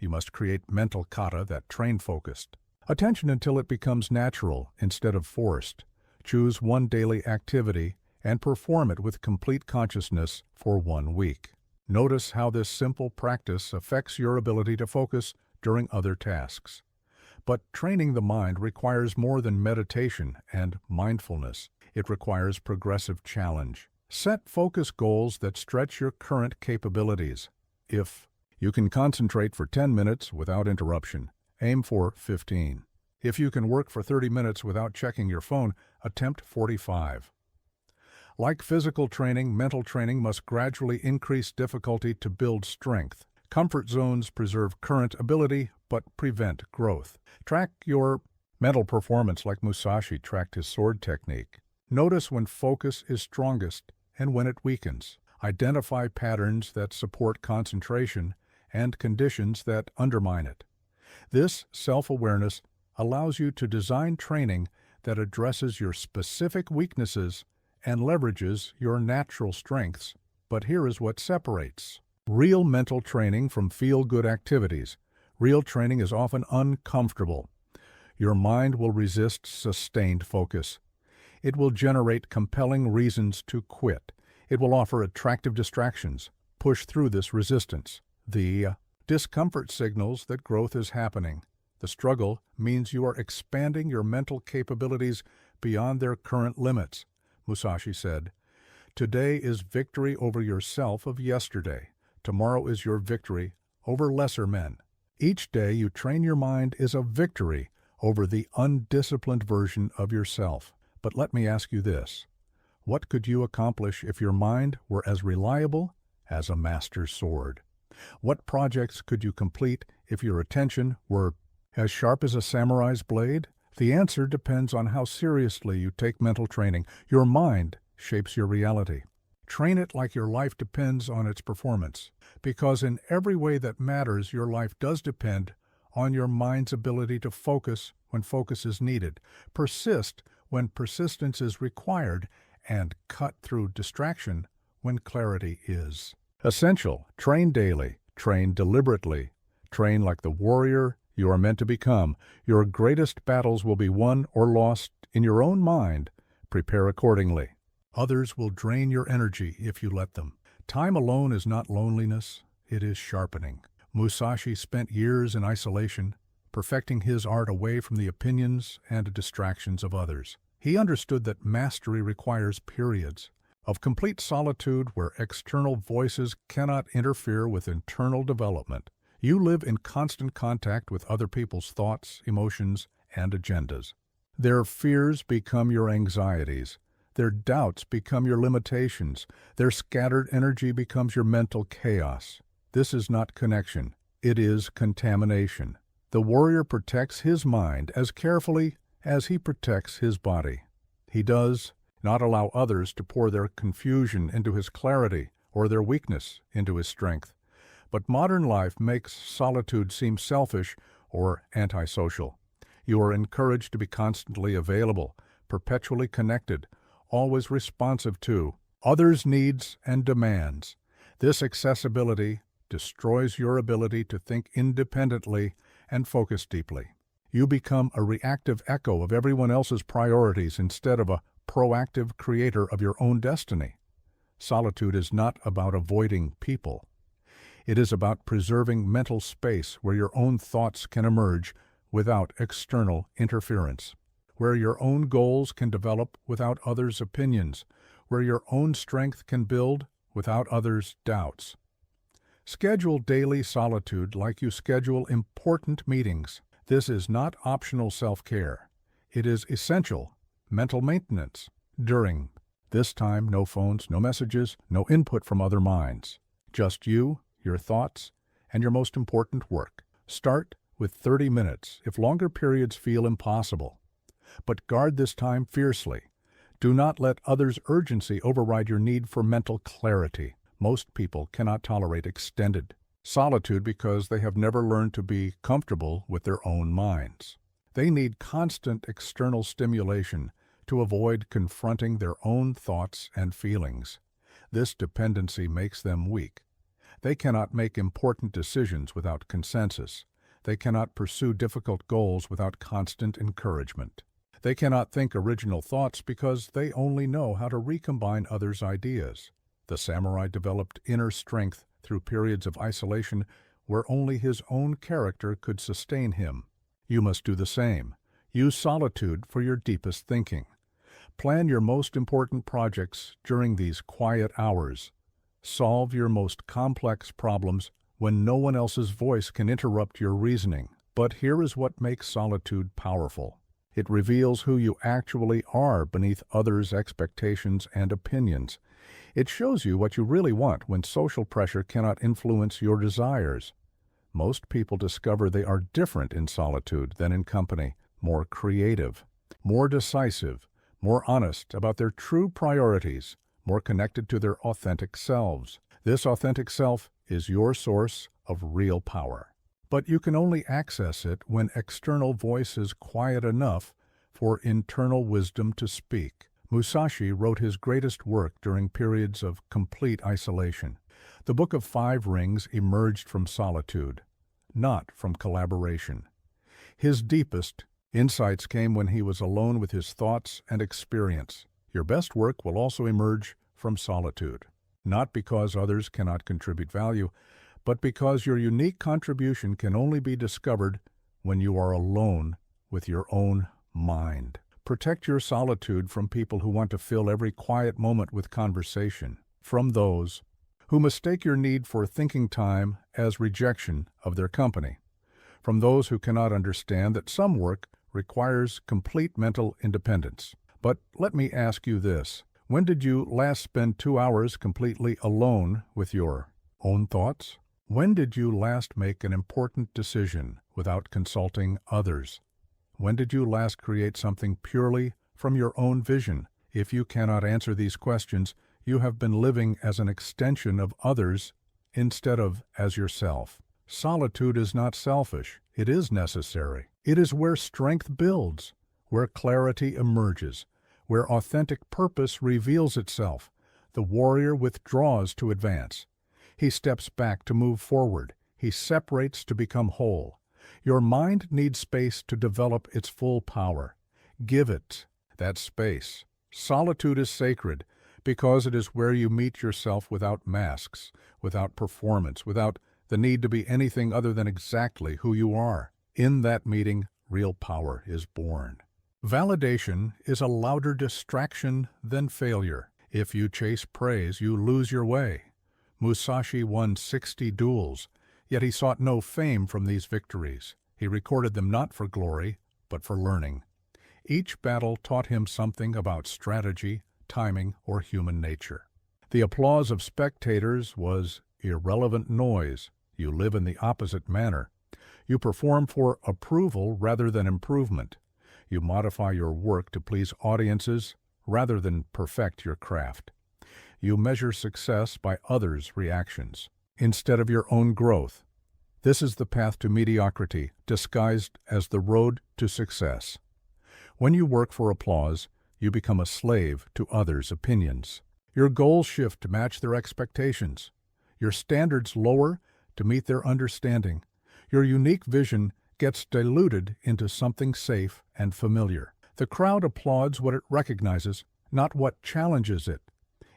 S1: You must create mental kata that train focused attention until it becomes natural instead of forced. Choose one daily activity and perform it with complete consciousness for 1 week. Notice how this simple practice affects your ability to focus during other tasks. But training the mind requires more than meditation and mindfulness. It requires progressive challenge. Set focus goals that stretch your current capabilities. If you can concentrate for 10 minutes without interruption, aim for 15. If you can work for 30 minutes without checking your phone, attempt 45. Like physical training, mental training must gradually increase difficulty to build strength. Comfort zones preserve current ability but prevent growth. Track your mental performance like Musashi tracked his sword technique. Notice when focus is strongest and when it weakens. Identify patterns that support concentration and conditions that undermine it. This self-awareness allows you to design training that addresses your specific weaknesses and leverages your natural strengths. But here is what separates real mental training from feel-good activities. Real training is often uncomfortable. Your mind will resist sustained focus. It will generate compelling reasons to quit. It will offer attractive distractions. Push through this resistance. The discomfort signals that growth is happening. The struggle means you are expanding your mental capabilities beyond their current limits. Musashi said, "Today is victory over yourself of yesterday. Tomorrow is your victory over lesser men." Each day you train your mind is a victory over the undisciplined version of yourself. But let me ask you this. What could you accomplish if your mind were as reliable as a master's sword? What projects could you complete if your attention were as sharp as a samurai's blade? The answer depends on how seriously you take mental training. Your mind shapes your reality. Train it like your life depends on its performance, because in every way that matters, your life does depend on your mind's ability to focus when focus is needed, persist when persistence is required, and cut through distraction when clarity is. Essential: train daily, train deliberately, train like the warrior you are meant to become. Your greatest battles will be won or lost in your own mind. Prepare accordingly. Others will drain your energy if you let them. Time alone is not loneliness, it is sharpening. Musashi spent years in isolation, perfecting his art away from the opinions and distractions of others. He understood that mastery requires periods of complete solitude where external voices cannot interfere with internal development. You live in constant contact with other people's thoughts, emotions, and agendas. Their fears become your anxieties. Their doubts become your limitations. Their scattered energy becomes your mental chaos. This is not connection. It is contamination. The warrior protects his mind as carefully as he protects his body. He does not allow others to pour their confusion into his clarity or their weakness into his strength. But modern life makes solitude seem selfish or antisocial. You are encouraged to be constantly available, perpetually connected, always responsive to others' needs and demands. This accessibility destroys your ability to think independently and focus deeply. You become a reactive echo of everyone else's priorities instead of a proactive creator of your own destiny. Solitude is not about avoiding people. It is about preserving mental space where your own thoughts can emerge without external interference, where your own goals can develop without others' opinions, where your own strength can build without others' doubts. Schedule daily solitude like you schedule important meetings. This is not optional self-care. It is essential mental maintenance. During this time, no phones, no messages, no input from other minds. Just you, your thoughts, and your most important work. Start with 30 minutes if longer periods feel impossible. But guard this time fiercely. Do not let others' urgency override your need for mental clarity. Most people cannot tolerate extended solitude because they have never learned to be comfortable with their own minds. They need constant external stimulation to avoid confronting their own thoughts and feelings. This dependency makes them weak. They cannot make important decisions without consensus. They cannot pursue difficult goals without constant encouragement. They cannot think original thoughts because they only know how to recombine others' ideas. The samurai developed inner strength through periods of isolation where only his own character could sustain him. You must do the same. Use solitude for your deepest thinking. Plan your most important projects during these quiet hours. Solve your most complex problems when no one else's voice can interrupt your reasoning. But here is what makes solitude powerful. It reveals who you actually are beneath others' expectations and opinions. It shows you what you really want when social pressure cannot influence your desires. Most people discover they are different in solitude than in company, more creative, more decisive, more honest about their true priorities, more connected to their authentic selves. This authentic self is your source of real power. But you can only access it when external voice is quiet enough for internal wisdom to speak. Musashi wrote his greatest work during periods of complete isolation. The Book of Five Rings emerged from solitude, not from collaboration. His deepest insights came when he was alone with his thoughts and experience. Your best work will also emerge from solitude, not because others cannot contribute value, but because your unique contribution can only be discovered when you are alone with your own mind. Protect your solitude from people who want to fill every quiet moment with conversation, from those who mistake your need for thinking time as rejection of their company, from those who cannot understand that some work requires complete mental independence. But let me ask you this. When did you last spend 2 hours completely alone with your own thoughts? When did you last make an important decision without consulting others? When did you last create something purely from your own vision, If you cannot answer these questions, you have been living as an extension of others instead of as yourself. Solitude is not selfish. It is necessary. It is where strength builds, where clarity emerges, where authentic purpose reveals itself. The warrior withdraws to advance. He steps back to move forward. He separates to become whole. Your mind needs space to develop its full power. Give it that space. Solitude is sacred because it is where you meet yourself without masks, without performance, without the need to be anything other than exactly who you are. In that meeting, real power is born. Validation is a louder distraction than failure. If you chase praise, you lose your way. Musashi won 60 duels, yet he sought no fame from these victories. He recorded them not for glory, but for learning. Each battle taught him something about strategy, timing, or human nature. The applause of spectators was irrelevant noise. You live in the opposite manner. You perform for approval rather than improvement. You modify your work to please audiences rather than perfect your craft. You measure success by others' reactions instead of your own growth. This is the path to mediocrity, disguised as the road to success. When you work for applause, you become a slave to others' opinions. Your goals shift to match their expectations. Your standards lower to meet their understanding. Your unique vision gets diluted into something safe and familiar. The crowd applauds what it recognizes, not what challenges it.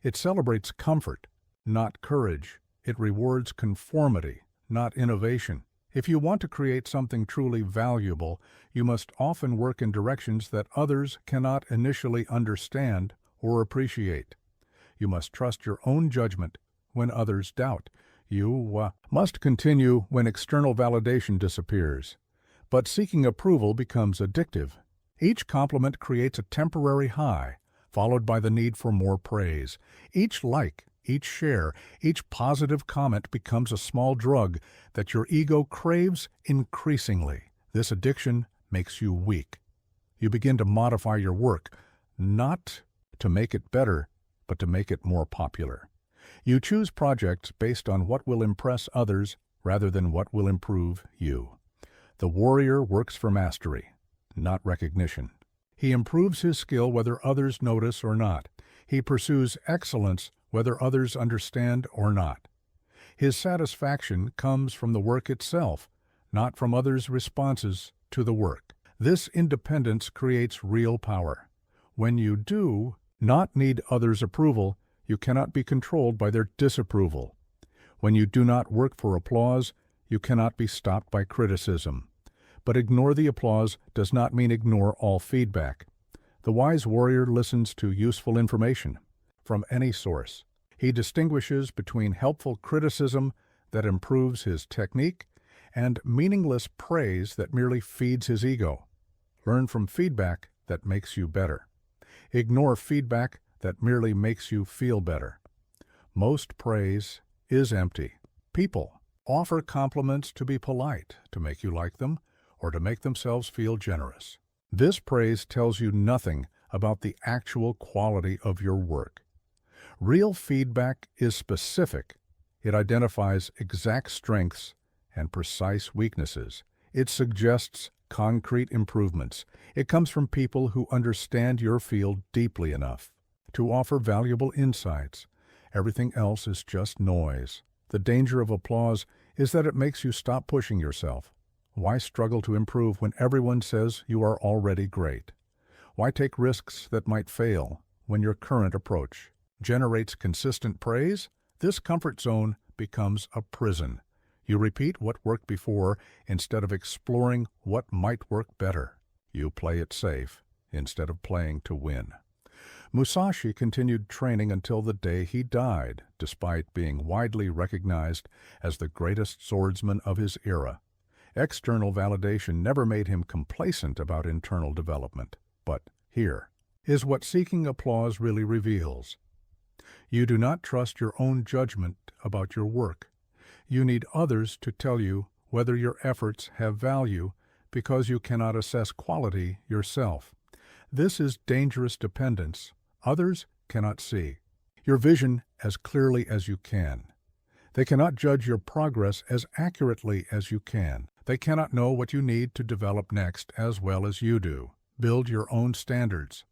S1: It celebrates comfort, not courage. It rewards conformity, not innovation. If you want to create something truly valuable, you must often work in directions that others cannot initially understand or appreciate. You must trust your own judgment when others doubt. You must continue when external validation disappears. But seeking approval becomes addictive. Each compliment creates a temporary high, followed by the need for more praise. Each like, each share, each positive comment becomes a small drug that your ego craves increasingly. This addiction makes you weak. You begin to modify your work, not to make it better, but to make it more popular. You choose projects based on what will impress others rather than what will improve you. The warrior works for mastery, not recognition. He improves his skill whether others notice or not. He pursues excellence whether others understand or not. His satisfaction comes from the work itself, not from others' responses to the work. This independence creates real power. When you do not need others' approval, you cannot be controlled by their disapproval. When you do not work for applause, you cannot be stopped by criticism. But ignore the applause does not mean ignore all feedback. The wise warrior listens to useful information from any source. He distinguishes between helpful criticism that improves his technique and meaningless praise that merely feeds his ego. Learn from feedback that makes you better. Ignore feedback that merely makes you feel better. Most praise is empty. People offer compliments to be polite, to make you like them, or to make themselves feel generous. This praise tells you nothing about the actual quality of your work. Real feedback is specific. It identifies exact strengths and precise weaknesses. It suggests concrete improvements. It comes from people who understand your field deeply enough to offer valuable insights. Everything else is just noise. The danger of applause is that it makes you stop pushing yourself. Why struggle to improve when everyone says you are already great? Why take risks that might fail when your current approach generates consistent praise? This comfort zone becomes a prison. You repeat what worked before instead of exploring what might work better. You play it safe instead of playing to win. Musashi continued training until the day he died, despite being widely recognized as the greatest swordsman of his era. External validation never made him complacent about internal development. But here is what seeking applause really reveals. You do not trust your own judgment about your work. You need others to tell you whether your efforts have value because you cannot assess quality yourself. This is dangerous dependence Others cannot see your vision as clearly as you can. They cannot judge your progress as accurately as you can. They cannot know what you need to develop next as well as you do. Build your own standards.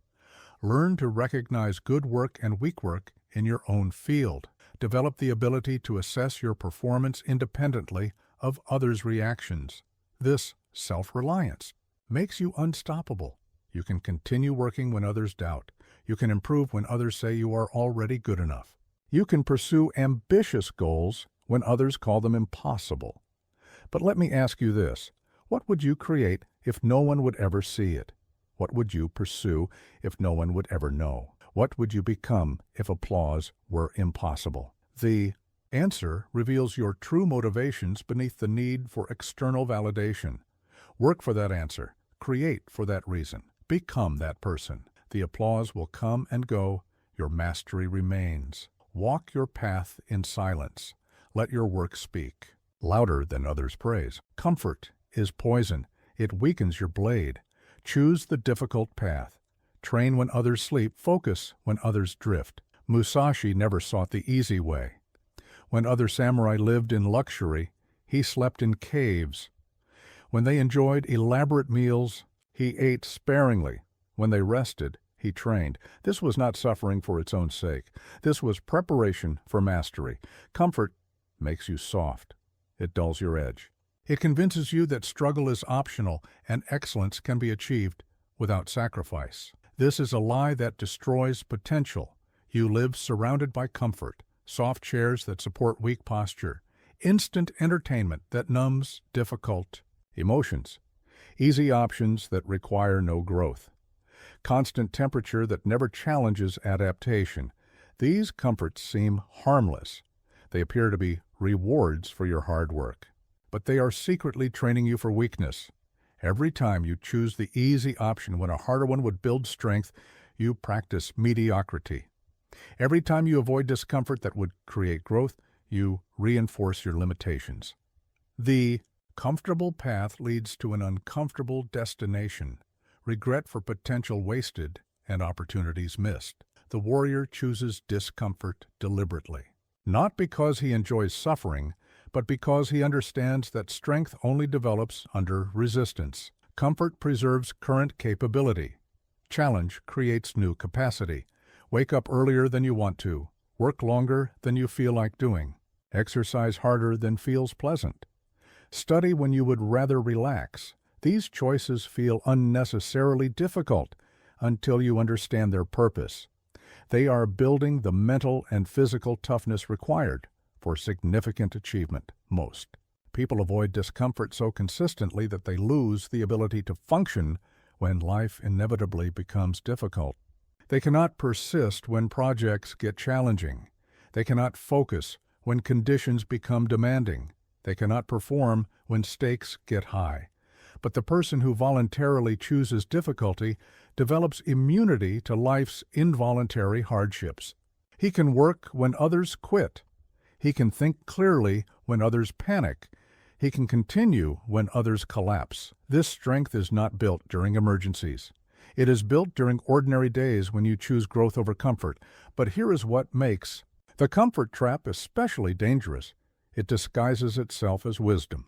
S1: Learn to recognize good work and weak work in your own field. Develop the ability to assess your performance independently of others' reactions. This self-reliance makes you unstoppable. You can continue working when others doubt. You can improve when others say you are already good enough. You can pursue ambitious goals when others call them impossible. But let me ask you this. What would you create if no one would ever see it? What would you pursue if no one would ever know? What would you become if applause were impossible? The answer reveals your true motivations beneath the need for external validation. Work for that answer. Create for that reason. Become that person. The applause will come and go. Your mastery remains. Walk your path in silence. Let your work speak, louder than others' praise. Comfort is poison. It weakens your blade. Choose the difficult path. Train when others sleep. Focus when others drift. Musashi never sought the easy way. When other samurai lived in luxury, he slept in caves. When they enjoyed elaborate meals, he ate sparingly. When they rested, he trained. This was not suffering for its own sake. This was preparation for mastery. Comfort makes you soft. It dulls your edge. It convinces you that struggle is optional and excellence can be achieved without sacrifice. This is a lie that destroys potential. You live surrounded by comfort, soft chairs that support weak posture, instant entertainment that numbs difficult emotions, easy options that require no growth, constant temperature that never challenges adaptation. These comforts seem harmless. They appear to be rewards for your hard work, but they are secretly training you for weakness. Every time you choose the easy option when a harder one would build strength, you practice mediocrity. Every time you avoid discomfort that would create growth, you reinforce your limitations. The comfortable path leads to an uncomfortable destination, regret for potential wasted and opportunities missed. The warrior chooses discomfort deliberately, not because he enjoys suffering, but because he understands that strength only develops under resistance. Comfort preserves current capability. Challenge creates new capacity. Wake up earlier than you want to. Work longer than you feel like doing. Exercise harder than feels pleasant. Study when you would rather relax. These choices feel unnecessarily difficult until you understand their purpose. They are building the mental and physical toughness required for significant achievement. Most people avoid discomfort so consistently that they lose the ability to function when life inevitably becomes difficult. They cannot persist when projects get challenging. They cannot focus when conditions become demanding. They cannot perform when stakes get high. But the person who voluntarily chooses difficulty develops immunity to life's involuntary hardships. He can work when others quit. He can think clearly when others panic. He can continue when others collapse. This strength is not built during emergencies. It is built during ordinary days when you choose growth over comfort. But here is what makes the comfort trap especially dangerous. It disguises itself as wisdom.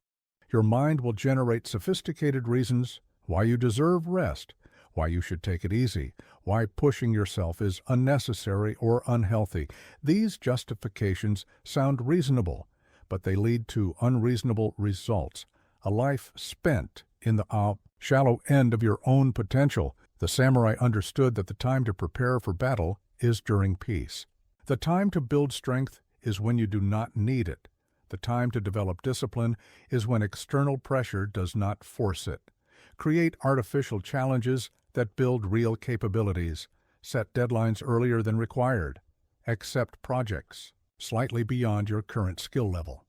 S1: Your mind will generate sophisticated reasons why you deserve rest, why you should take it easy, why pushing yourself is unnecessary or unhealthy. These justifications sound reasonable, but they lead to unreasonable results. A life spent in the shallow end of your own potential. The samurai understood that the time to prepare for battle is during peace. The time to build strength is when you do not need it. The time to develop discipline is when external pressure does not force it. Create artificial challenges that build real capabilities. Set deadlines earlier than required. Accept projects slightly beyond your current skill level.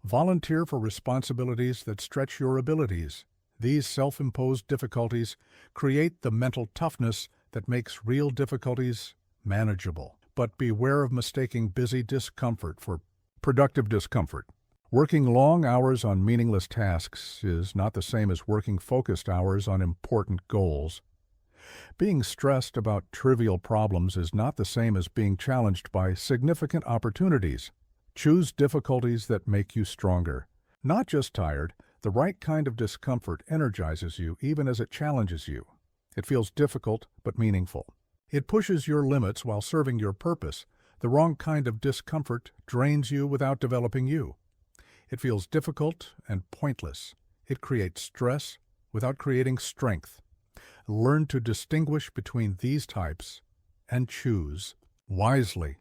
S1: Volunteer for responsibilities that stretch your abilities. These self-imposed difficulties create the mental toughness that makes real difficulties manageable. But beware of mistaking busy discomfort for productive discomfort. Working long hours on meaningless tasks is not the same as working focused hours on important goals. Being stressed about trivial problems is not the same as being challenged by significant opportunities. Choose difficulties that make you stronger. Not just tired, the right kind of discomfort energizes you even as it challenges you. It feels difficult but meaningful. It pushes your limits while serving your purpose. The wrong kind of discomfort drains you without developing you. It feels difficult and pointless. It creates stress without creating strength. Learn to distinguish between these types and choose wisely.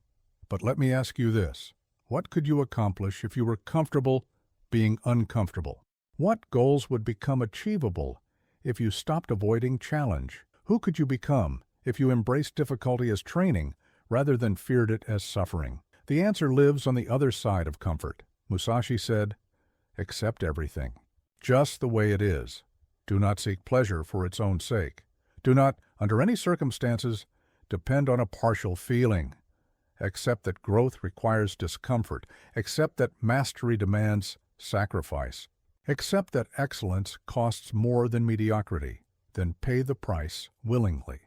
S1: But let me ask you this. What could you accomplish if you were comfortable being uncomfortable? What goals would become achievable if you stopped avoiding challenge? Who could you become if you embraced difficulty as training rather than feared it as suffering? The answer lives on the other side of comfort. Musashi said, "Accept everything, just the way it is. Do not seek pleasure for its own sake. Do not, under any circumstances, depend on a partial feeling. Accept that growth requires discomfort. Accept that mastery demands sacrifice. Accept that excellence costs more than mediocrity. Then pay the price willingly."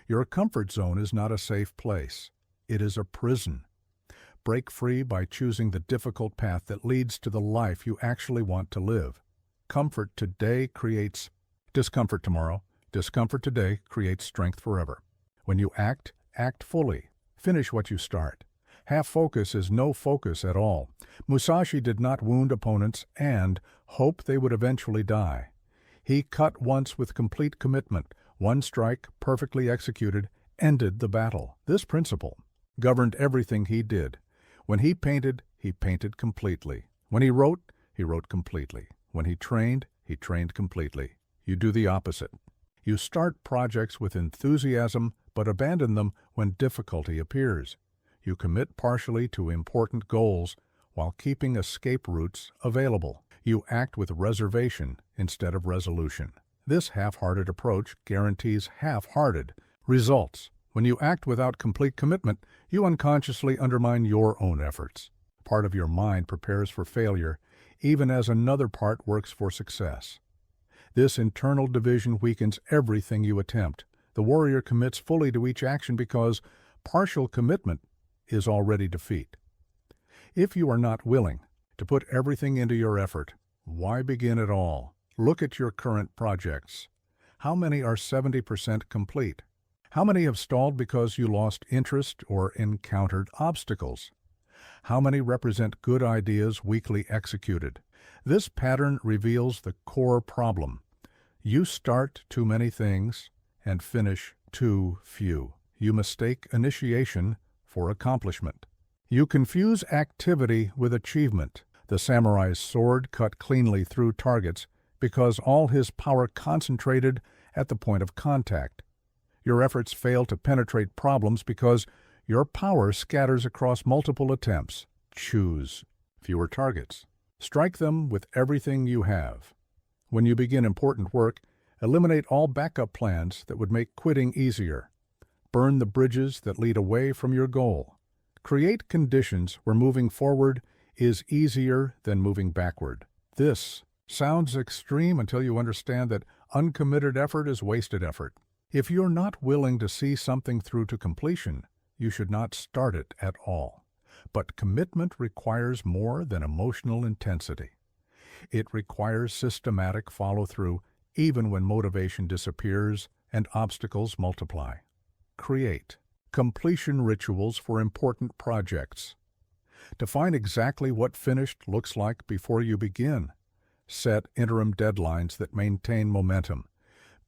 S1: Your comfort zone is not a safe place. It is a prison. Break free by choosing the difficult path that leads to the life you actually want to live. Comfort today creates discomfort tomorrow. Discomfort today creates strength forever. When you act, act fully. Finish what you start. Half focus is no focus at all. Musashi did not wound opponents and hope they would eventually die. He cut once with complete commitment. One strike, perfectly executed, ended the battle. This principle governed everything he did. When he painted completely. When he wrote completely. When he trained completely. You do the opposite. You start projects with enthusiasm, but abandon them when difficulty appears. You commit partially to important goals while keeping escape routes available. You act with reservation instead of resolution. This half-hearted approach guarantees half-hearted results. When you act without complete commitment, you unconsciously undermine your own efforts. Part of your mind prepares for failure, even as another part works for success. This internal division weakens everything you attempt. The warrior commits fully to each action because partial commitment is already defeat. If you are not willing to put everything into your effort, why begin at all? Look at your current projects. How many are 70% complete? How many have stalled because you lost interest or encountered obstacles? How many represent good ideas weakly executed? This pattern reveals the core problem. You start too many things and finish too few. You mistake initiation for accomplishment. You confuse activity with achievement. The samurai's sword cut cleanly through targets because all his power concentrated at the point of contact. Your efforts fail to penetrate problems because your power scatters across multiple attempts. Choose fewer targets. Strike them with everything you have. When you begin important work, eliminate all backup plans that would make quitting easier. Burn the bridges that lead away from your goal. Create conditions where moving forward is easier than moving backward. This sounds extreme until you understand that uncommitted effort is wasted effort. If you're not willing to see something through to completion, you should not start it at all. But commitment requires more than emotional intensity. It requires systematic follow-through even when motivation disappears and obstacles multiply. Create completion rituals for important projects. Define exactly what finished looks like before you begin. Set interim deadlines that maintain momentum.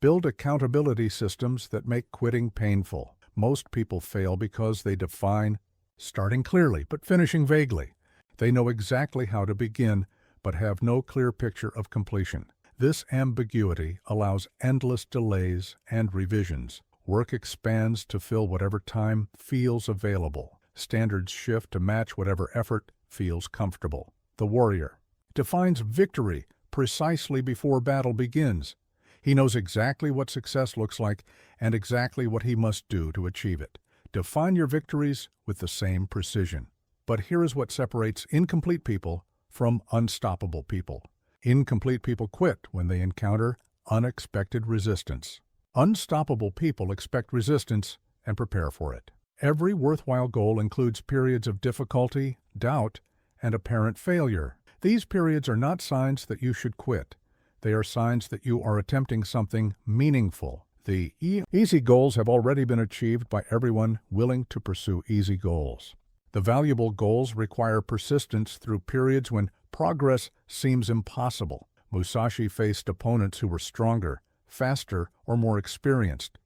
S1: Build accountability systems that make quitting painful. Most people fail because they define starting clearly but finishing vaguely. They know exactly how to begin but have no clear picture of completion. This ambiguity allows endless delays and revisions. Work expands to fill whatever time feels available. Standards shift to match whatever effort feels comfortable. The warrior defines victory precisely before battle begins. He knows exactly what success looks like and exactly what he must do to achieve it. Define your victories with the same precision. But here is what separates incomplete people from unstoppable people. Incomplete people quit when they encounter unexpected resistance. Unstoppable people expect resistance and prepare for it. Every worthwhile goal includes periods of difficulty, doubt, and apparent failure. These periods are not signs that you should quit. They are signs that you are attempting something meaningful. The easy goals have already been achieved by everyone willing to pursue easy goals. The valuable goals require persistence through periods when progress seems impossible. Musashi faced opponents who were stronger, faster, or more experienced.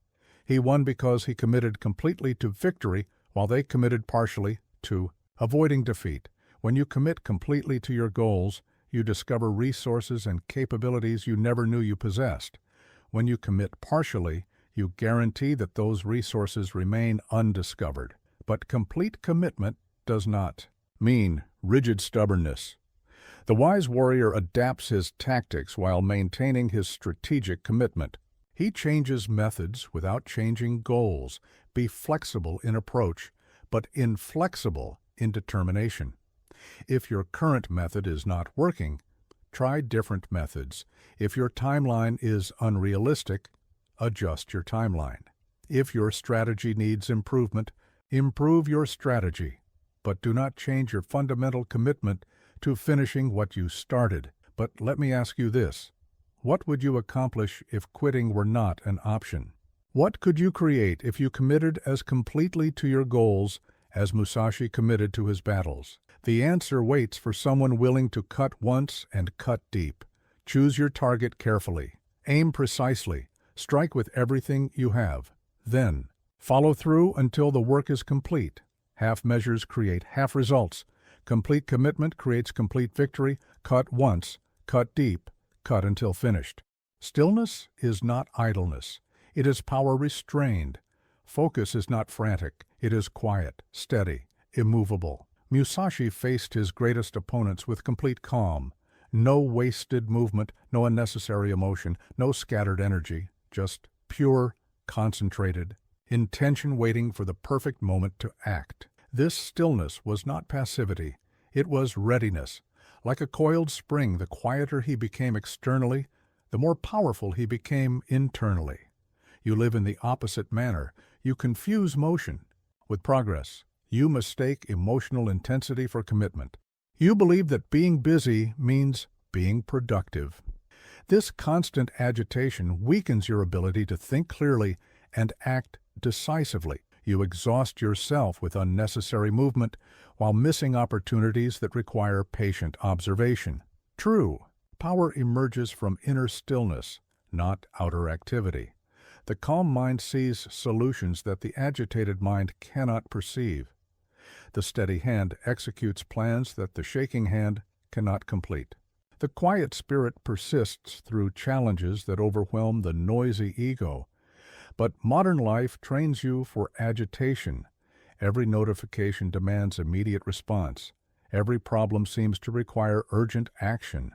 S1: He won because he committed completely to victory while they committed partially to avoiding defeat. When you commit completely to your goals, you discover resources and capabilities you never knew you possessed. When you commit partially, you guarantee that those resources remain undiscovered. But complete commitment does not mean rigid stubbornness. The wise warrior adapts his tactics while maintaining his strategic commitment. He changes methods without changing goals. Be flexible in approach, but inflexible in determination. If your current method is not working, try different methods. If your timeline is unrealistic, adjust your timeline. If your strategy needs improvement, improve your strategy. But do not change your fundamental commitment to finishing what you started. But let me ask you this. What would you accomplish if quitting were not an option? What could you create if you committed as completely to your goals as Musashi committed to his battles? The answer waits for someone willing to cut once and cut deep. Choose your target carefully. Aim precisely. Strike with everything you have. Then, follow through until the work is complete. Half measures create half results. Complete commitment creates complete victory. Cut once, cut deep, cut until finished. Stillness is not idleness. It is power restrained. Focus is not frantic. It is quiet, steady, immovable. Musashi faced his greatest opponents with complete calm. No wasted movement, no unnecessary emotion, no scattered energy, just pure, concentrated intention waiting for the perfect moment to act. This stillness was not passivity. It was readiness. Like a coiled spring, the quieter he became externally, the more powerful he became internally. You live in the opposite manner. You confuse motion with progress. You mistake emotional intensity for commitment. You believe that being busy means being productive. This constant agitation weakens your ability to think clearly and act decisively. You exhaust yourself with unnecessary movement while missing opportunities that require patient observation. True, power emerges from inner stillness, not outer activity. The calm mind sees solutions that the agitated mind cannot perceive. The steady hand executes plans that the shaking hand cannot complete. The quiet spirit persists through challenges that overwhelm the noisy ego. But modern life trains you for agitation. Every notification demands immediate response. Every problem seems to require urgent action.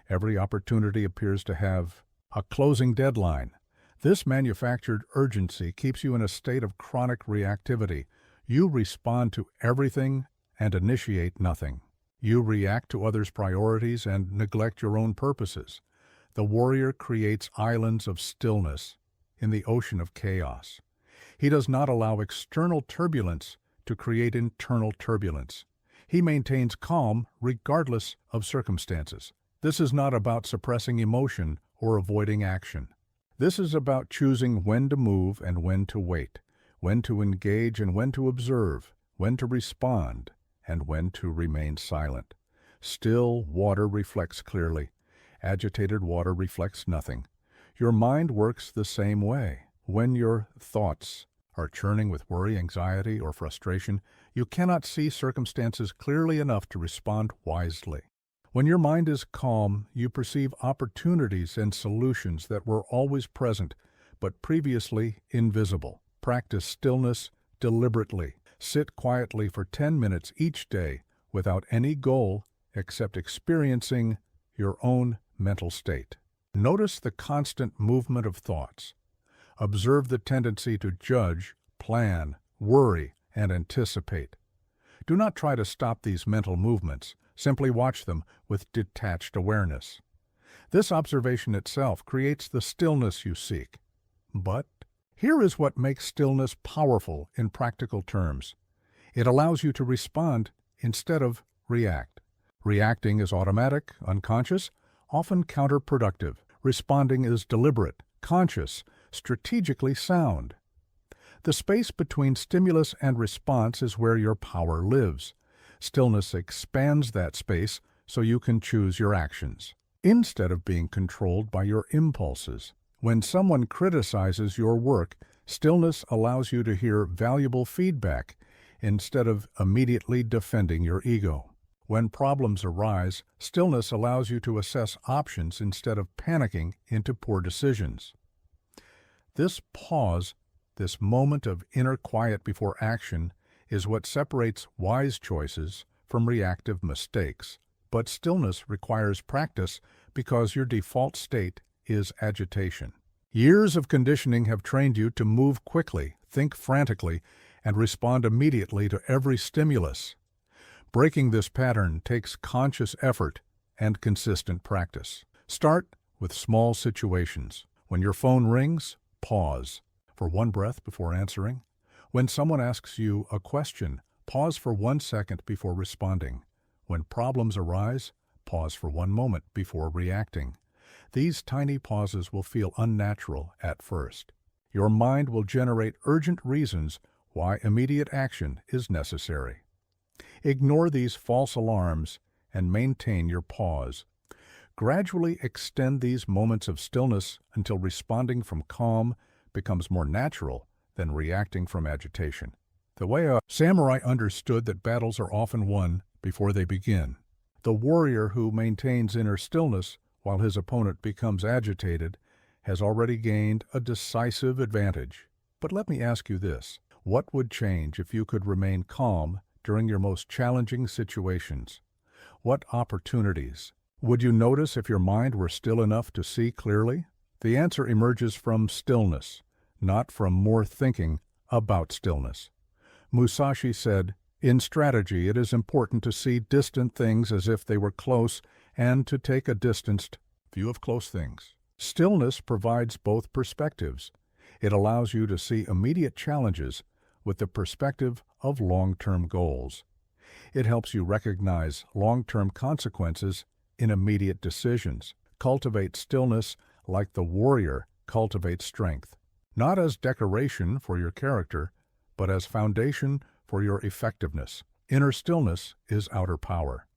S1: Every opportunity appears to have a closing deadline. This manufactured urgency keeps you in a state of chronic reactivity. You respond to everything and initiate nothing. You react to others' priorities and neglect your own purposes. The warrior creates islands of stillness in the ocean of chaos. He does not allow external turbulence to create internal turbulence. He maintains calm regardless of circumstances. This is not about suppressing emotion or avoiding action. This is about choosing when to move and when to wait, when to engage and when to observe, when to respond and when to remain silent. Still water reflects clearly. Agitated water reflects nothing. Your mind works the same way. When your thoughts are churning with worry, anxiety, or frustration, you cannot see circumstances clearly enough to respond wisely. When your mind is calm, you perceive opportunities and solutions that were always present, but previously invisible. Practice stillness deliberately. Sit quietly for 10 minutes each day without any goal except experiencing your own mental state. Notice the constant movement of thoughts. Observe the tendency to judge, plan, worry, and anticipate. Do not try to stop these mental movements. Simply watch them with detached awareness. This observation itself creates the stillness you seek. But here is what makes stillness powerful in practical terms. It allows you to respond instead of react. Reacting is automatic, unconscious, often counterproductive. Responding is deliberate, conscious, strategically sound. The space between stimulus and response is where your power lives. Stillness expands that space so you can choose your actions, instead of being controlled by your impulses. When someone criticizes your work, stillness allows you to hear valuable feedback instead of immediately defending your ego. When problems arise, stillness allows you to assess options instead of panicking into poor decisions. This pause, this moment of inner quiet before action, is what separates wise choices from reactive mistakes. But stillness requires practice because your default state is agitation. Years of conditioning have trained you to move quickly, think frantically, and respond immediately to every stimulus. Breaking this pattern takes conscious effort and consistent practice. Start with small situations. When your phone rings, pause for one breath before answering. When someone asks you a question, pause for 1 second before responding. When problems arise, pause for 1 moment before reacting. These tiny pauses will feel unnatural at first. Your mind will generate urgent reasons why immediate action is necessary. Ignore these false alarms and maintain your pause. Gradually extend these moments of stillness until responding from calm becomes more natural than reacting from agitation. The way a samurai understood that battles are often won before they begin. The warrior who maintains inner stillness while his opponent becomes agitated has already gained a decisive advantage. But let me ask you this: what would change if you could remain calm during your most challenging situations? What opportunities would you notice if your mind were still enough to see clearly? The answer emerges from stillness, not from more thinking about stillness. Musashi said, "In strategy, it is important to see distant things as if they were close and to take a distanced view of close things." Stillness provides both perspectives. It allows you to see immediate challenges with the perspective of long-term goals. It helps you recognize long-term consequences in immediate decisions. Cultivate stillness like the warrior cultivates strength, not as decoration for your character, but as foundation for your effectiveness. Inner stillness is outer power.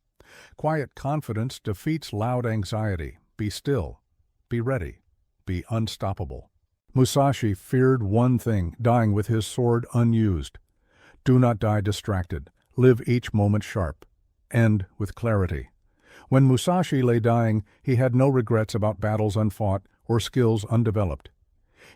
S1: Quiet confidence defeats loud anxiety. Be still. Be ready. Be unstoppable. Musashi feared one thing: dying with his sword unused. Do not die distracted. Live each moment sharp. End with clarity. When Musashi lay dying, he had no regrets about battles unfought or skills undeveloped.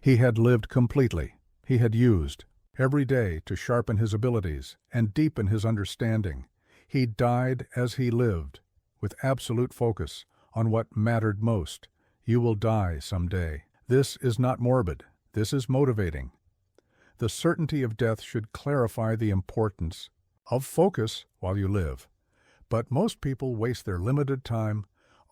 S1: He had lived completely. He had used every day to sharpen his abilities and deepen his understanding. He died as he lived, with absolute focus on what mattered most. You will die someday. This is not morbid. This is motivating. The certainty of death should clarify the importance of focus while you live. But most people waste their limited time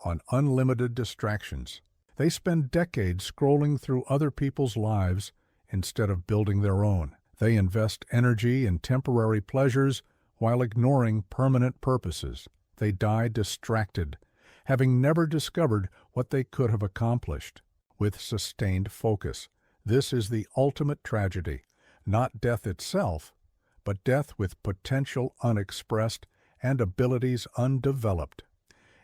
S1: on unlimited distractions. They spend decades scrolling through other people's lives instead of building their own. They invest energy in temporary pleasures while ignoring permanent purposes. They die distracted, having never discovered what they could have accomplished with sustained focus. This is the ultimate tragedy, not death itself, but death with potential unexpressed and abilities undeveloped.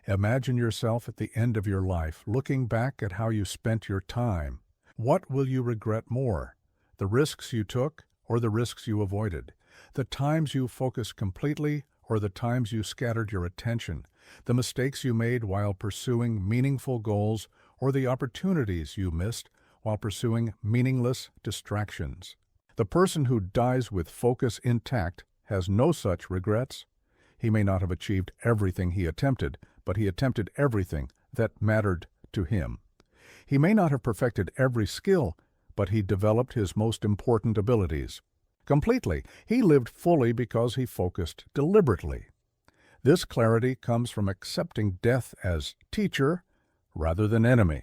S1: Imagine yourself at the end of your life, looking back at how you spent your time. What will you regret more? The risks you took or the risks you avoided? The times you focused completely or the times you scattered your attention? The mistakes you made while pursuing meaningful goals or the opportunities you missed while pursuing meaningless distractions? The person who dies with focus intact has no such regrets. He may not have achieved everything he attempted, but he attempted everything that mattered to him. He may not have perfected every skill, but he developed his most important abilities. Completely, he lived fully because he focused deliberately. This clarity comes from accepting death as teacher rather than enemy.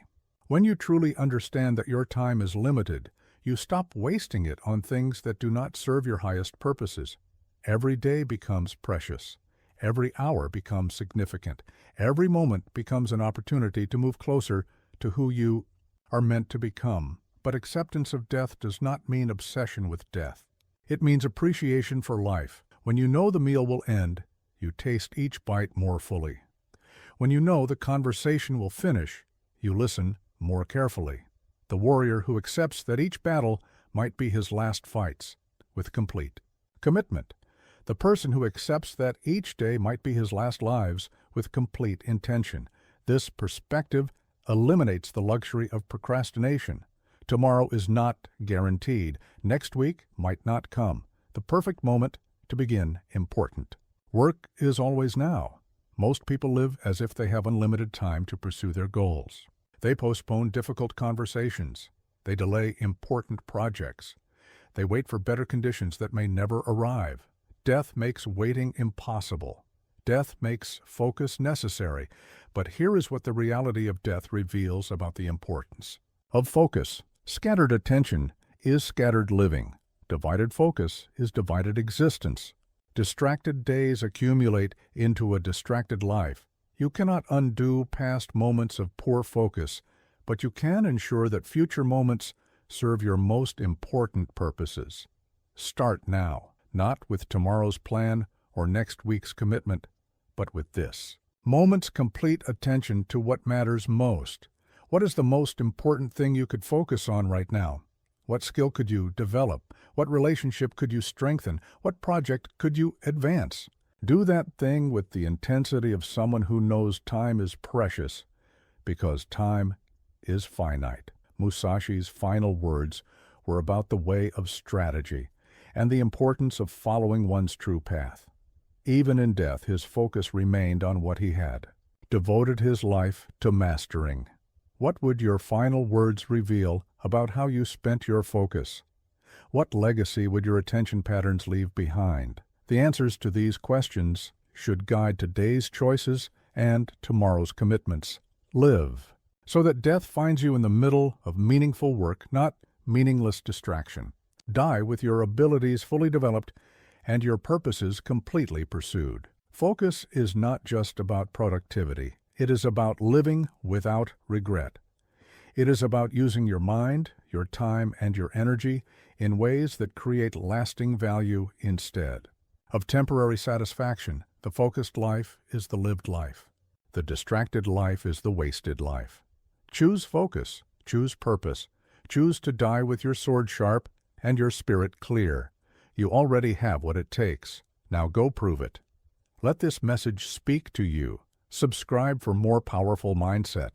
S1: When you truly understand that your time is limited, you stop wasting it on things that do not serve your highest purposes. Every day becomes precious. Every hour becomes significant. Every moment becomes an opportunity to move closer to who you are meant to become. But acceptance of death does not mean obsession with death. It means appreciation for life. When you know the meal will end, you taste each bite more fully. When you know the conversation will finish, you listen more carefully. The warrior who accepts that each battle might be his last fights, with complete commitment. The person who accepts that each day might be his last lives, with complete intention. This perspective eliminates the luxury of procrastination. Tomorrow is not guaranteed. Next week might not come. The perfect moment to begin important. Work is always now. Most people live as if they have unlimited time to pursue their goals. They postpone difficult conversations. They delay important projects. They wait for better conditions that may never arrive. Death makes waiting impossible. Death makes focus necessary. But here is what the reality of death reveals about the importance of focus. Scattered attention is scattered living. Divided focus is divided existence. Distracted days accumulate into a distracted life. You cannot undo past moments of poor focus, but you can ensure that future moments serve your most important purposes. Start now, not with tomorrow's plan or next week's commitment, but with this. Moments complete attention to what matters most. What is the most important thing you could focus on right now? What skill could you develop? What relationship could you strengthen? What project could you advance? Do that thing with the intensity of someone who knows time is precious, because time is finite. Musashi's final words were about the way of strategy and the importance of following one's true path. Even in death, his focus remained on what he had devoted his life to mastering. What would your final words reveal about how you spent your focus? What legacy would your attention patterns leave behind? The answers to these questions should guide today's choices and tomorrow's commitments. Live so that death finds you in the middle of meaningful work, not meaningless distraction. Die with your abilities fully developed and your purposes completely pursued. Focus is not just about productivity. It is about living without regret. It is about using your mind, your time, and your energy in ways that create lasting value instead of temporary satisfaction. The focused life is the lived life. The distracted life is the wasted life. Choose focus. Choose purpose. Choose to die with your sword sharp and your spirit clear. You already have what it takes. Now go prove it. Let this message speak to you. Subscribe for more powerful mindset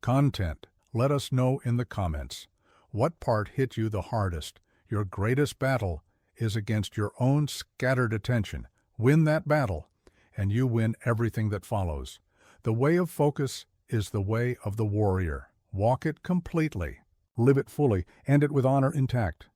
S1: content. Let us know in the comments. What part hit you the hardest? Your greatest battle is against your own scattered attention. Win that battle, and you win everything that follows. The way of focus is the way of the warrior. Walk it completely. Live it fully, and it with honor intact.